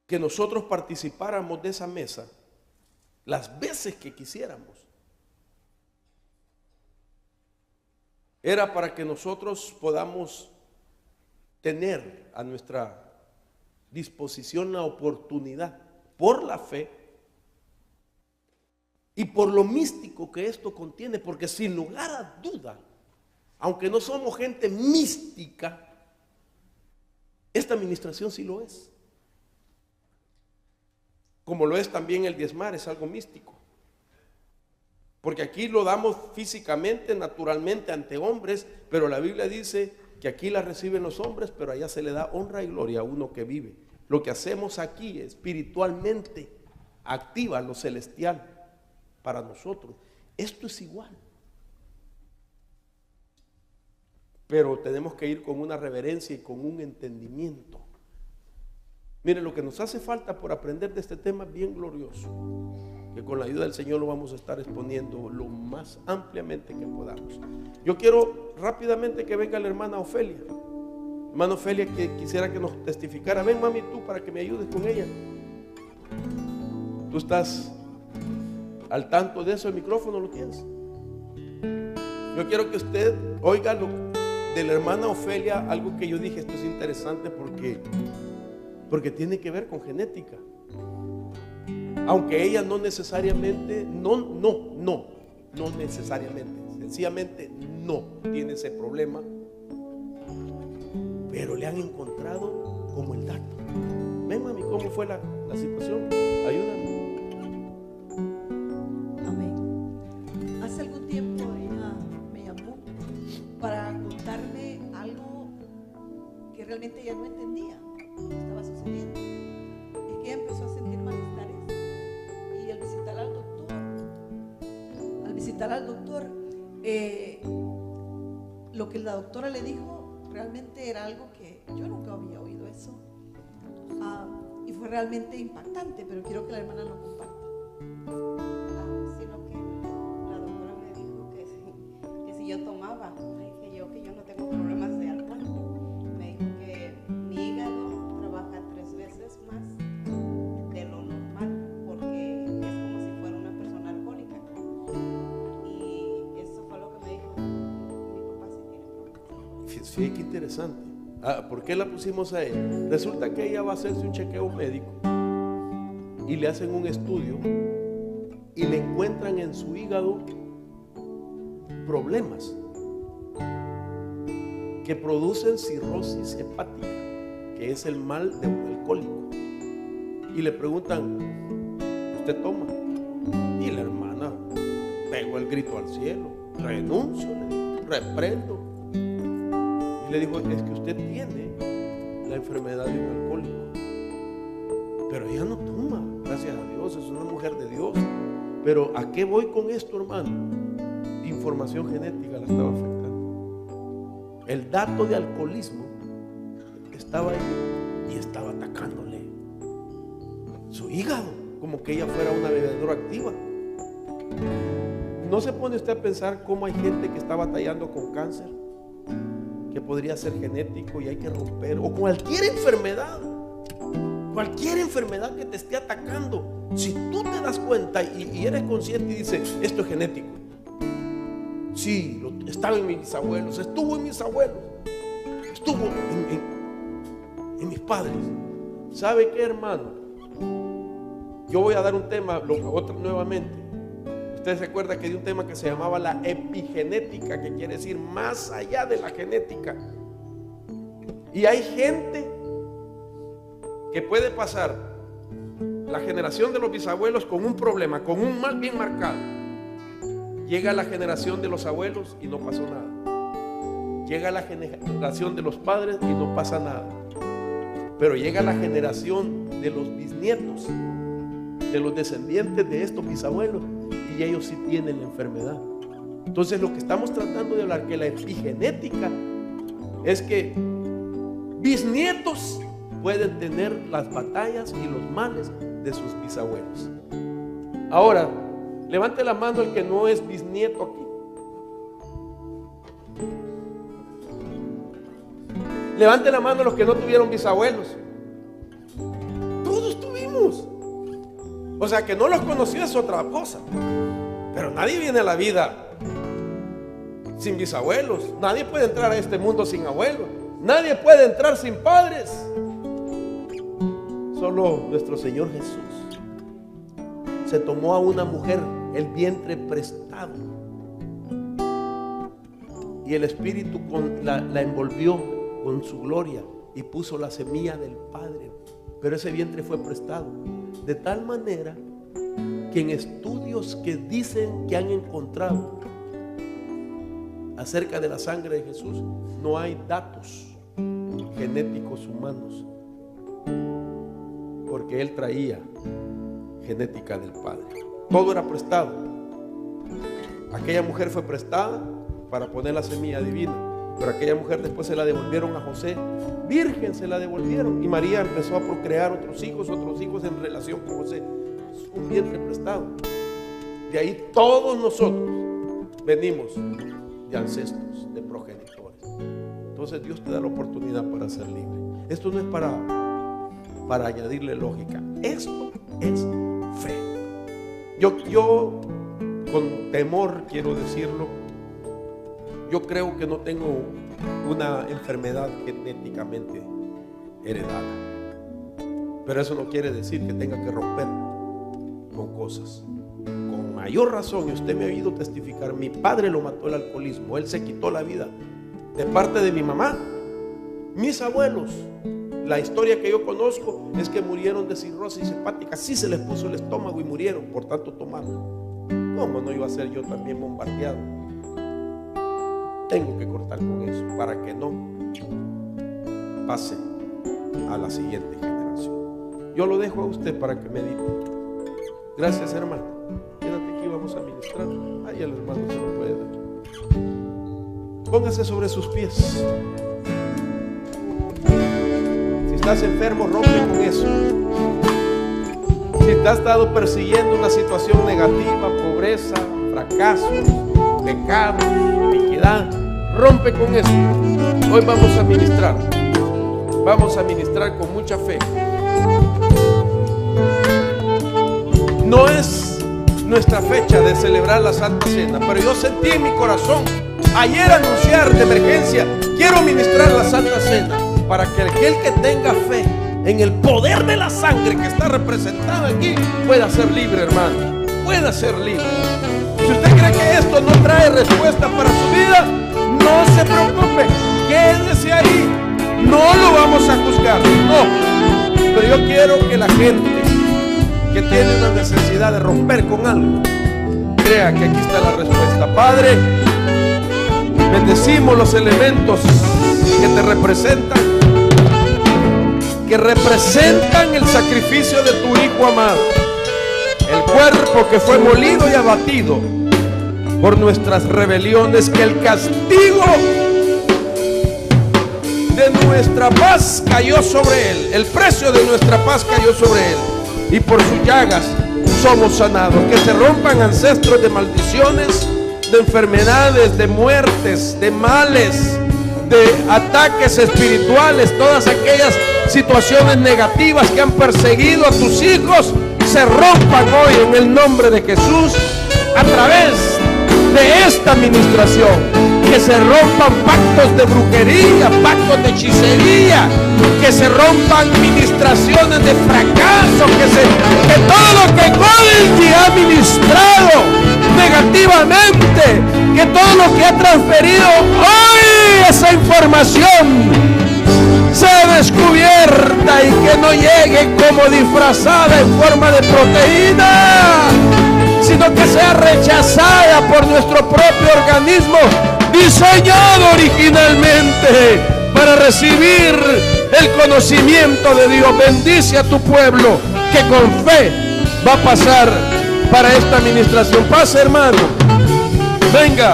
que nosotros participáramos de esa mesa las veces que quisiéramos, era para que nosotros podamos tener a nuestra disposición la oportunidad, por la fe y por lo místico que esto contiene, porque sin lugar a duda, aunque no somos gente mística, esta administración sí lo es. Como lo es también el diezmar, es algo místico. Porque aquí lo damos físicamente, naturalmente ante hombres, pero la Biblia dice que aquí la reciben los hombres, pero allá se le da honra y gloria a uno que vive. Lo que hacemos aquí espiritualmente activa lo celestial para nosotros. Esto es igual. Pero tenemos que ir con una reverencia y con un entendimiento. Miren, lo que nos hace falta por aprender de este tema es bien glorioso, que con la ayuda del Señor lo vamos a estar exponiendo lo más ampliamente que podamos. Yo quiero rápidamente que venga la hermana Ofelia. Hermana Ofelia, que quisiera que nos testificara. Ven, mami, tú, para que me ayudes con ella. ¿Tú estás al tanto de eso? ¿El micrófono lo tienes? Yo quiero que usted oiga lo de la hermana Ofelia, algo que yo dije, esto es interesante porque tiene que ver con genética. Aunque ella no necesariamente, no necesariamente, sencillamente no tiene ese problema, pero le han encontrado como el dato. Ven, mami, ¿cómo fue la situación? Ayúdame. Amén. Hace algún tiempo ella me llamó para contarme algo que realmente ella no entendía que estaba sucediendo. Es que ella empezó a sentir malestares y al visitar al doctor, lo que la doctora le dijo realmente era algo que yo nunca había oído eso. Y fue realmente impactante, pero quiero que la hermana lo comparta. Sí, lo que la doctora me dijo que si yo tomaba, que yo no tengo problemas de alcohol. Me dijo que mi hígado trabaja 3 veces más de lo normal, porque es como si fuera una persona alcohólica. Y eso fue lo que me dijo. Mi papá sí tiene problemas. Sí, qué interesante. ¿Por qué la pusimos a ella? Resulta que ella va a hacerse un chequeo médico y le hacen un estudio y le encuentran en su hígado problemas que producen cirrosis hepática, que es el mal de un alcohólico. Y le preguntan, ¿usted toma? Y la hermana pegó el grito al cielo: renuncio, le dijo, reprendo. Y le dijo, es que usted tiene la enfermedad de un alcohólico. Pero ella no toma, gracias a Dios, es una mujer de Dios. Pero ¿a qué voy con esto, hermano? Información genética la estaba afectando. El dato de alcoholismo estaba ahí y estaba atacándole su hígado, como que ella fuera una bebedora activa. ¿No se pone usted a pensar cómo hay gente que está batallando con cáncer, que podría ser genético y hay que romper, o cualquier enfermedad que te esté atacando? Si tú te das cuenta y eres consciente y dices, esto es genético, sí, estaba en mis bisabuelos, estuvo en mis abuelos, estuvo en mis padres. ¿Sabe qué, hermano? Yo voy a dar un tema nuevamente. Usted se acuerda que di un tema que se llamaba la epigenética, que quiere decir más allá de la genética. Y hay gente que puede pasar la generación de los bisabuelos con un problema, con un mal bien marcado. Llega la generación de los abuelos y no pasó nada. Llega la generación de los padres y no pasa nada. Pero llega la generación de los bisnietos, de los descendientes de estos bisabuelos, y ellos sí tienen la enfermedad. Entonces lo que estamos tratando de hablar, que la epigenética es que bisnietos pueden tener las batallas y los males de sus bisabuelos. Ahora, levante la mano el que no es bisnieto aquí. Levante la mano los que no tuvieron bisabuelos. Todos tuvimos. O sea, que no los conoció es otra cosa. Pero nadie viene a la vida sin bisabuelos. Nadie puede entrar a este mundo sin abuelos. Nadie puede entrar sin padres. Solo nuestro Señor Jesús se tomó a una mujer el vientre prestado y el Espíritu la envolvió con su gloria y puso la semilla del Padre. Pero ese vientre fue prestado, de tal manera que en estudios que dicen que han encontrado acerca de la sangre de Jesús, no hay datos genéticos humanos, porque Él traía genética del Padre. Todo era prestado. Aquella mujer fue prestada para poner la semilla divina, pero aquella mujer después se la devolvieron a José, virgen se la devolvieron, y María empezó a procrear otros hijos en relación con José. Es un vientre prestado. De ahí todos nosotros venimos de ancestros, de progenitores. Entonces Dios te da la oportunidad para ser libre. Esto no es para añadirle lógica. Esto es fe. Yo con temor quiero decirlo, Yo creo que no tengo una enfermedad genéticamente heredada, pero eso no quiere decir que tenga que romper con cosas. Con mayor razón, y usted me ha oído testificar, mi padre lo mató el alcoholismo. Él se quitó la vida de parte de mi mamá. Mis abuelos, la historia que yo conozco es que murieron de cirrosis hepática. Sí, se les puso el estómago y murieron por tanto tomar. ¿Cómo no iba a ser yo también bombardeado? Tengo que cortar con eso para que no pase a la siguiente generación. Yo lo dejo a usted para que medite. Gracias, hermano. Quédate aquí, vamos a ministrar. Ahí el hermano se lo puede dar. Póngase sobre sus pies. Si estás enfermo, rompe con eso. Si te has estado persiguiendo una situación negativa, pobreza, fracaso, pecado, iniquidad, rompe con eso. Hoy vamos a ministrar. Vamos a ministrar con mucha fe. No es nuestra fecha de celebrar la Santa Cena, pero yo sentí en mi corazón ayer anunciar de emergencia: quiero ministrar la Santa Cena, para que aquel que tenga fe en el poder de la sangre que está representada aquí pueda ser libre, hermano, pueda ser libre. Si usted cree que esto no trae respuesta para su vida, no se preocupe, quédese ahí, no lo vamos a juzgar, no. Pero yo quiero que la gente que tiene una necesidad de romper con algo crea que aquí está la respuesta. Padre, bendecimos los elementos que te representan, que representan el sacrificio de tu Hijo amado, el cuerpo que fue molido y abatido por nuestras rebeliones, que el castigo de nuestra paz cayó sobre él, el precio de nuestra paz cayó sobre él, y por sus llagas somos sanados. Que se rompan ancestros de maldiciones, de enfermedades, de muertes, de males, de ataques espirituales, todas aquellas situaciones negativas que han perseguido a tus hijos, se rompan hoy en el nombre de Jesús a través de esta administración. Que se rompan pactos de brujería, pactos de hechicería, que se rompan ministraciones de fracaso, que todo lo que Codici ha ministrado negativamente, que todo lo que ha transferido hoy, esa información sea descubierta y que no llegue como disfrazada en forma de proteína, sino que sea rechazada por nuestro propio organismo, diseñado originalmente para recibir el conocimiento de Dios. Bendice a tu pueblo que con fe va a pasar para esta administración. Pase, hermano, venga,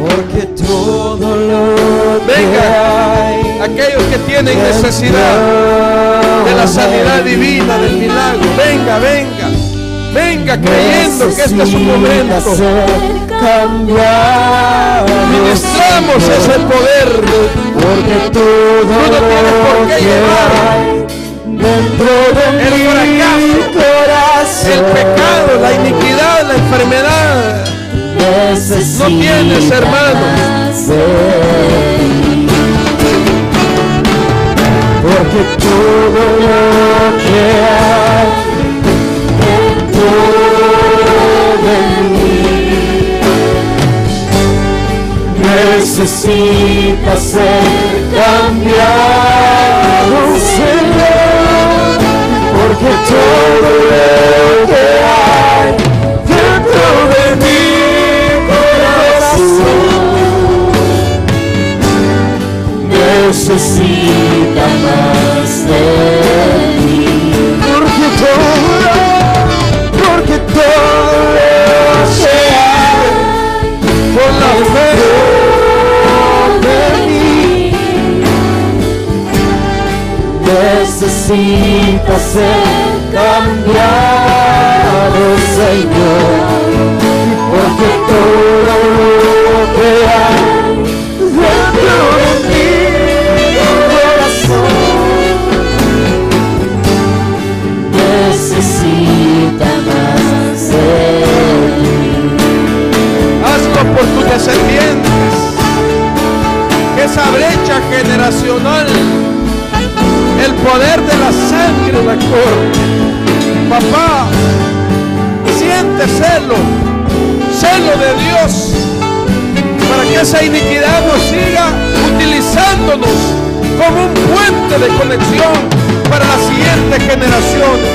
porque todo lo venga, aquellos que tienen necesidad de la sanidad divina, del milagro, venga, venga, venga, creyendo que este es un momento. Ministramos ese poder, porque todo tú no tienes por qué llevar dentro de el fracaso, corazón, el pecado, la iniquidad, la enfermedad. No tienes, hermano. Porque todo lo que hay dentro de mí necesita ser cambiado, Señor. Porque todo lo que hay dentro de mi corazón necesita más de ti. Porque todo lo que hay Con la fe de mí necesita ser cambiado, Señor. Porque todo lo que hay dentro de mi corazón necesita más de ti. hazlo por tus descendientes, esa brecha generacional, el poder de la sangre la corte. Papá, siente celo de Dios, para que esa iniquidad nos siga utilizándonos como un puente de conexión para las siguientes generaciones.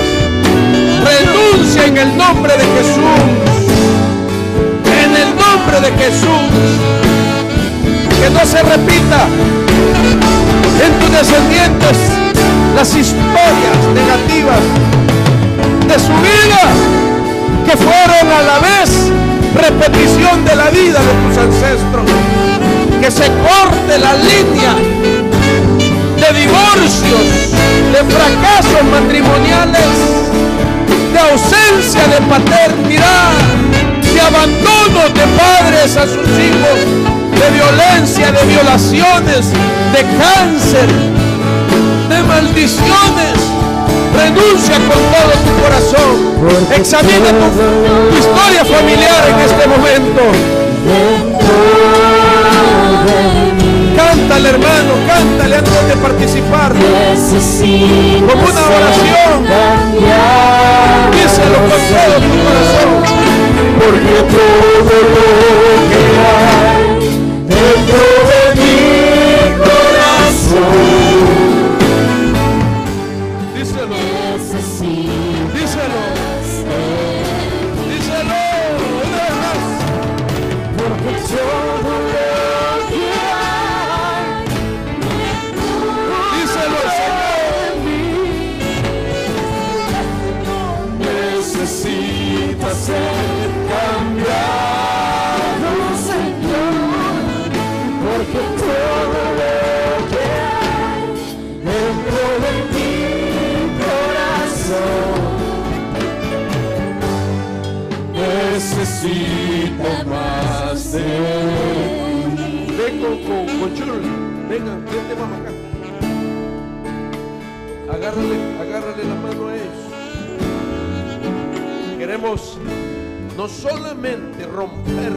Renuncia en el nombre de Jesús, en el nombre de Jesús, que no se repita en tus descendientes las historias negativas de su vida, que fueron a la vez repetición de la vida de tus ancestros. Que se corte la línea de divorcios, de fracasos matrimoniales, de ausencia de paternidad, de abandono de padres a sus hijos, de violencia, de violaciones, de cáncer, de maldiciones. Renuncia con todo tu corazón. Examina tu historia familiar en este momento. Cántale, hermano, cántale antes de participar. Como una oración. Díselo con todo tu corazón. Porque todo lo que hay dentro de mi corazón, ser cambiado, Señor, porque todo lo que hay dentro de mi corazón necesita más de ti. Ven con Shirley, vengan, vente mamá acá. Agárrale la mano a ellos. Queremos no solamente romper,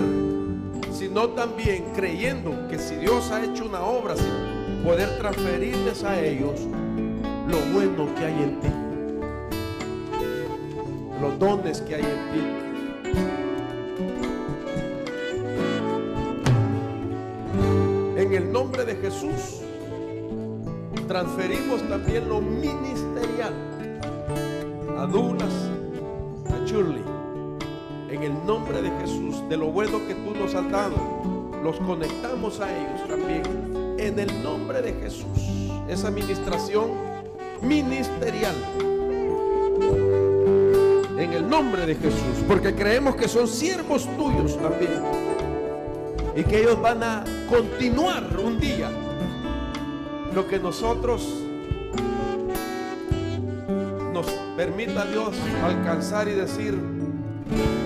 sino también creyendo que si Dios ha hecho una obra, sin poder transferirles a ellos lo bueno que hay en ti, los dones que hay en ti. En el nombre de Jesús transferimos también lo ministerial a Douglas, a Shirley. En el nombre de Jesús, de lo bueno que tú nos has dado, los conectamos a ellos también. En el nombre de Jesús, esa administración ministerial. En el nombre de Jesús, porque creemos que son siervos tuyos también. Y que ellos van a continuar un día lo que nosotros nos permita Dios alcanzar y decir: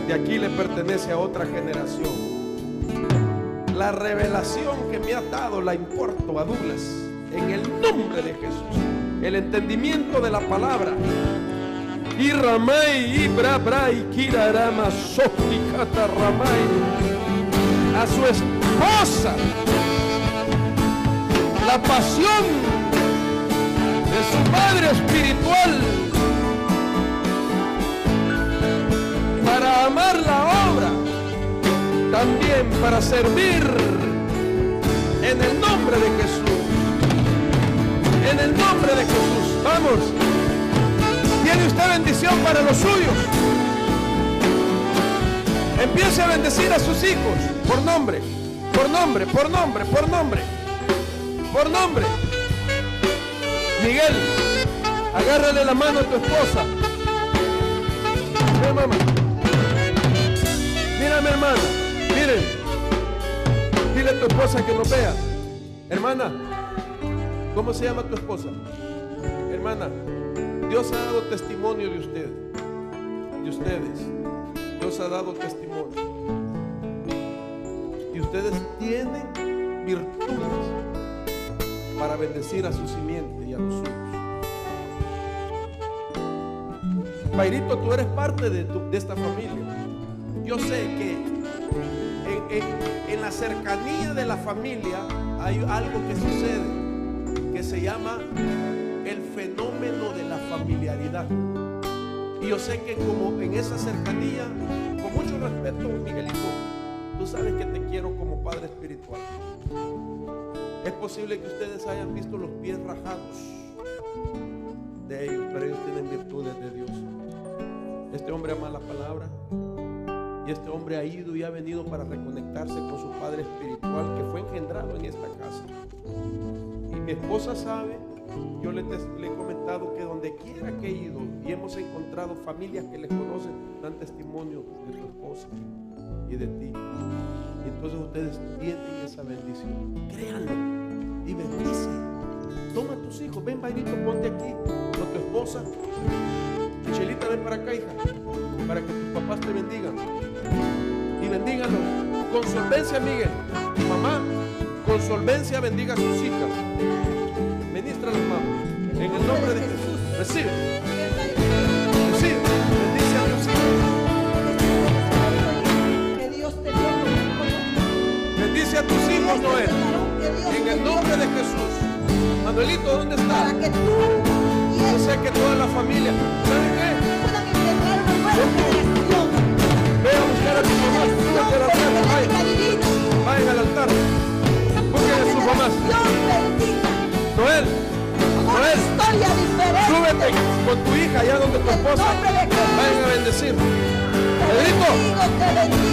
de aquí le pertenece a otra generación. La revelación que me ha dado la importo a Douglas, en el nombre de Jesús. El entendimiento de la palabra. Y Ramay, y Brabra, y Kirarama, Soflicata Ramay. A su esposa, la pasión de su padre espiritual para amar la obra, también para servir en el nombre de Jesús. En el nombre de Jesús. Vamos. Tiene usted bendición para los suyos. Empiece a bendecir a sus hijos por nombre, por nombre, por nombre, por nombre, por nombre. Miguel, agárrale la mano a tu esposa. Ven, mamá. Mira, mi hermana, miren. Dile a tu esposa que nos vea. Hermana, ¿cómo se llama tu esposa? Hermana, Dios ha dado testimonio de usted, de ustedes. Dios ha dado testimonio. Y ustedes tienen virtudes para bendecir a su simiente y a los suyos. Pairito, tú eres parte de esta familia. Yo sé que en la cercanía de la familia hay algo que sucede que se llama el fenómeno de la familiaridad. Y yo sé que como en esa cercanía, con mucho respeto, Miguelito, tú sabes que te quiero como padre espiritual. Es posible que ustedes hayan visto los pies rajados de ellos, pero ellos tienen virtudes de Dios. Este hombre ama la palabra y este hombre ha ido y ha venido para reconectarse con su padre espiritual que fue engendrado en esta casa. Y mi esposa sabe, yo le he comentado que donde quiera que he ido y hemos encontrado familias que le conocen, dan testimonio de tu esposa y de ti. Y entonces ustedes tienen esa bendición. Créanlo y bendice. Toma a tus hijos, ven, Bairito, ponte aquí con tu esposa. Michelita, ven para acá, hija, para que tus papás te bendigan. Y bendígalos con solvencia, Miguel. Mamá, con solvencia bendiga a sus hijas. Ministra las manos. En el nombre de Jesús. Recibe. Recibe. Bendice a tus hijos. Que Dios te dio. Bendice a tus hijos, Noel. En el nombre de Jesús. Manuelito, ¿dónde está? Para que tú y Yo él sé que toda la familia, ¿saben qué? puedan integrar una nueva generación. Ve a buscar a tus mamás. Súbete a la puerta, vayan al altar. Busquen a sus mamás. Noel, Noel, Historia diferente. súbete con tu hija allá donde tu esposa. Vayan a bendecir. Pedrito,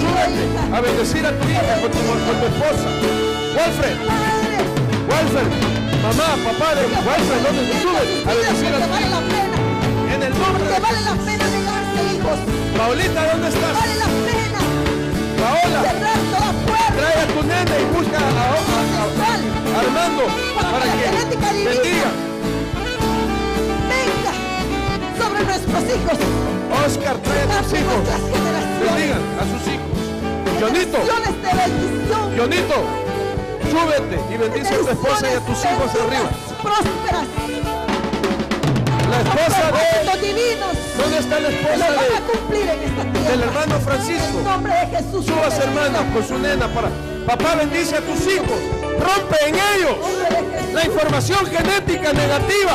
súbete a bendecir a tu hija con tu esposa. Walfred, Walfred, mamá, papá de Walfred, ¿dónde te subes? A bendecir a tu vale la hija. pena. En el nombre Porque de vale la pena negarse, hijos. Paulita, ¿dónde estás? Vale la pena Paola, cerrar toda puerta. trae a tu nene y busca a Armando para que bendiga. Venga sobre nuestros hijos. Oscar, trae a tus hijos. Bendigan a sus hijos. Jonito, Generaciones de bendición. Jonito, súbete y bendice a tu esposa y a tus hijos arriba. Prósperas. La esposa Propósitos de... divinos. ¿Dónde está la Que esposa los van a cumplir en esta tierra. del hermano En Francisco? el nombre de Jesús. Subas, hermana, con su nena para... Papá, bendice a tus hijos. Rompe en ellos la información genética negativa.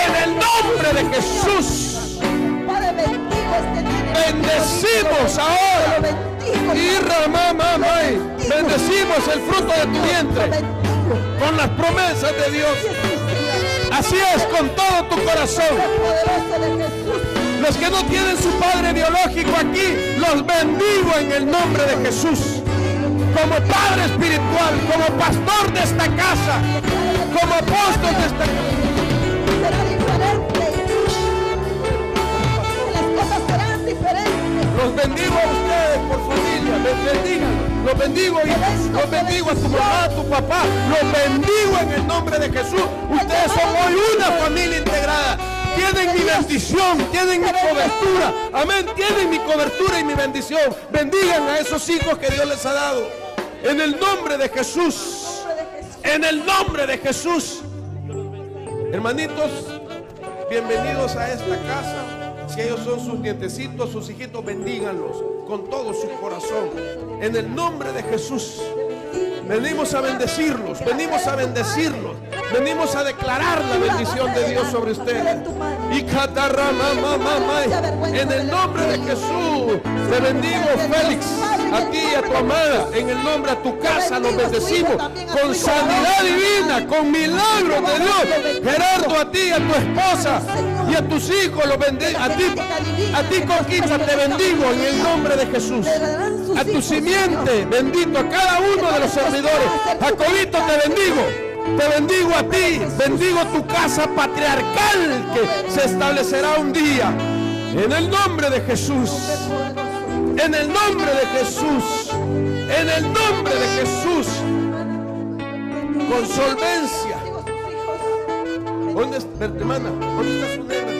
En el nombre de Jesús. Padre, bendigo este nene. Bendecimos ahora. Lo bendigo. Y Ramamamay, bendecimos el fruto de tu vientre con las promesas de Dios. Así es, con todo tu corazón. Poderoso de Jesús. Los que no tienen su padre biológico aquí, los bendigo en el nombre de Jesús. Como padre espiritual, como pastor de esta casa, como apóstol de esta casa. Será diferente. Las cosas serán diferentes. Los bendigo a ustedes por familia, les bendigan. Los bendigo, hijos. Los bendigo a tu mamá, a tu papá. Los bendigo en el nombre de Jesús. Ustedes son hoy una familia integrada. Tienen mi bendición, tienen mi cobertura. Amén, tienen mi cobertura y mi bendición. Bendigan a esos hijos que Dios les ha dado. En el nombre de Jesús. En el nombre de Jesús. Hermanitos, bienvenidos a esta casa. Si ellos son sus nietecitos, sus hijitos, bendíganlos con todo su corazón. En el nombre de Jesús. Venimos a bendecirlos, venimos a bendecirlos, venimos a declarar la bendición de Dios sobre ustedes. Y en el nombre de Jesús, te bendigo, Félix, a ti y a tu amada, en el nombre a tu casa, los bendecimos con sanidad divina, con milagros de Dios. Gerardo, a ti y a tu esposa y a tus hijos, los bendigo. A ti, Conquista, te bendigo en el nombre de Jesús. A tu simiente, bendito, a cada uno de los servidores. Jacobito, te bendigo a ti, bendigo tu casa patriarcal que se establecerá un día. En el nombre de Jesús. En el nombre de Jesús. En el nombre de Jesús. Con solvencia. ¿Dónde está, hermana? ¿Dónde está su nena?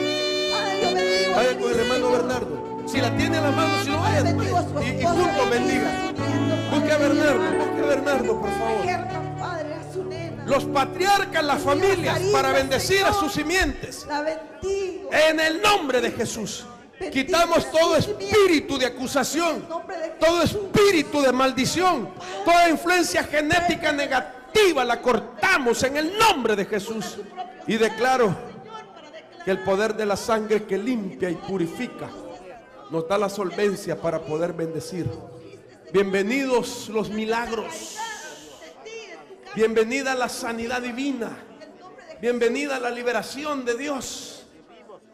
Vaya con el hermano Bernardo. Si la tiene en la mano, si no vaya y juntos bendiga. Busque a Bernardo, por favor. Los patriarcas, las familias, para bendecir a sus simientes. En el nombre de Jesús. Quitamos todo espíritu de acusación, todo espíritu de maldición, toda influencia genética negativa la cortamos en el nombre de Jesús. Y declaro que el poder de la sangre que limpia y purifica nos da la solvencia para poder bendecir. Bienvenidos los milagros, bienvenida la sanidad divina, bienvenida la liberación de Dios,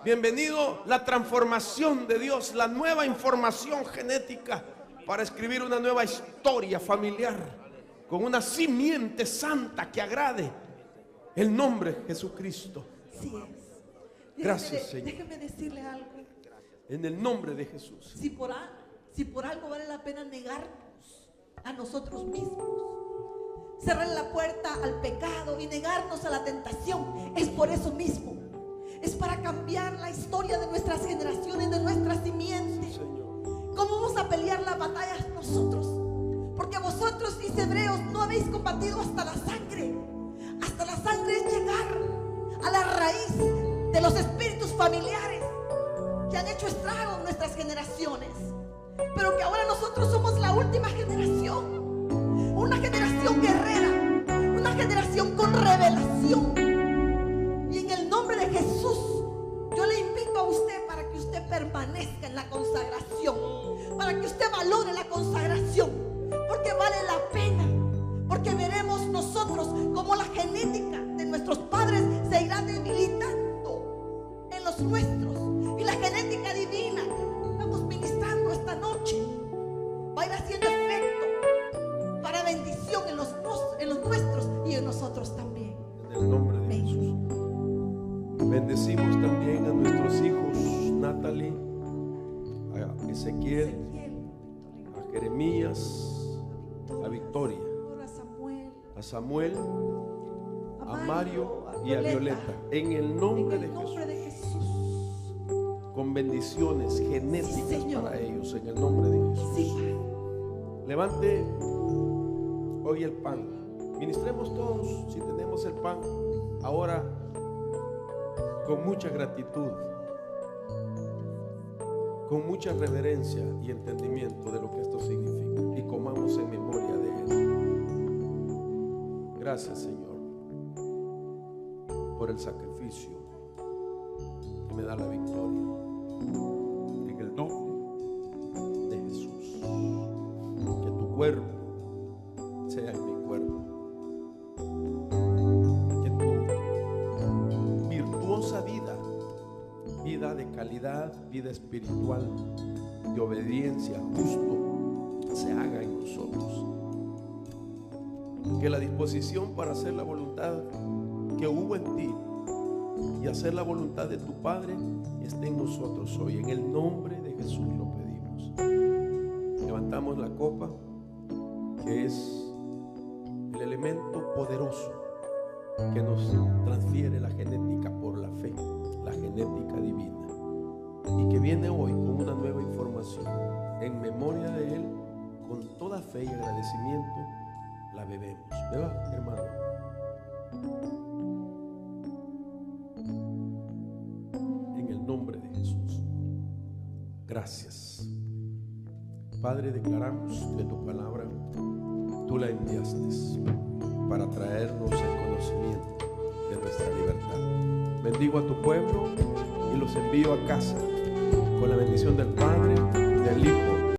bienvenido la transformación de Dios, la nueva información genética para escribir una nueva historia familiar con una simiente santa que agrade el nombre de Jesucristo. Así es. Gracias, Señor. Déjeme decirle algo. En el nombre de Jesús. Si por algo vale la pena negarnos a nosotros mismos, cerrar la puerta al pecado y negarnos a la tentación, es por eso mismo. Es para cambiar la historia de nuestras generaciones, de nuestra simiente. Sí, Señor. ¿Cómo vamos a pelear las batallas nosotros? Porque vosotros, dice Hebreos, no habéis combatido hasta la sangre. Hasta la sangre es llegar a la raíz de los espíritus familiares que han hecho estrago en nuestras generaciones, pero que ahora nosotros somos la última generación, una generación guerrera, una generación con revelación. Y en el nombre de Jesús yo le invito a usted para que usted permanezca en la consagración, para que usted valore la consagración, porque vale la pena, porque veremos nosotros cómo la genética de nuestros padres se irá debilitando en los nuestros. Y la genética divina, estamos ministrando esta noche, va a ir haciendo efecto para bendición en los nuestros y en nosotros también. En el nombre de Jesús. Bendecimos también a nuestros hijos, Natalie, a Ezequiel, a Jeremías, a Victoria, a Samuel, a Mario y a Violeta. En el nombre de Jesús. Con bendiciones genéticas para ellos, en el nombre de Jesús. Sí. Levante hoy el pan. Ministremos todos, si tenemos el pan, ahora con mucha gratitud, con mucha reverencia y entendimiento de lo que esto significa, y comamos en memoria de Él. Gracias, Señor, por el sacrificio que me da la victoria. En el nombre de Jesús, que tu cuerpo sea en mi cuerpo, que tu virtuosa vida de calidad, vida espiritual, de obediencia, justo, se haga en nosotros. Que la disposición para hacer la voluntad que hubo en ti y hacer la voluntad de tu Padre esté en nosotros hoy. En el nombre de Jesús lo pedimos. Levantamos la copa, que es el elemento poderoso que nos transfiere la genética por la fe, la genética divina, y que viene hoy con una nueva información. En memoria de Él, con toda fe y agradecimiento, la bebemos. Beba, hermano. En el nombre de Jesús. Gracias. Padre, declaramos que tu palabra tú la enviaste para traernos el conocimiento de nuestra libertad. Bendigo a tu pueblo y los envío a casa con la bendición del Padre, del Hijo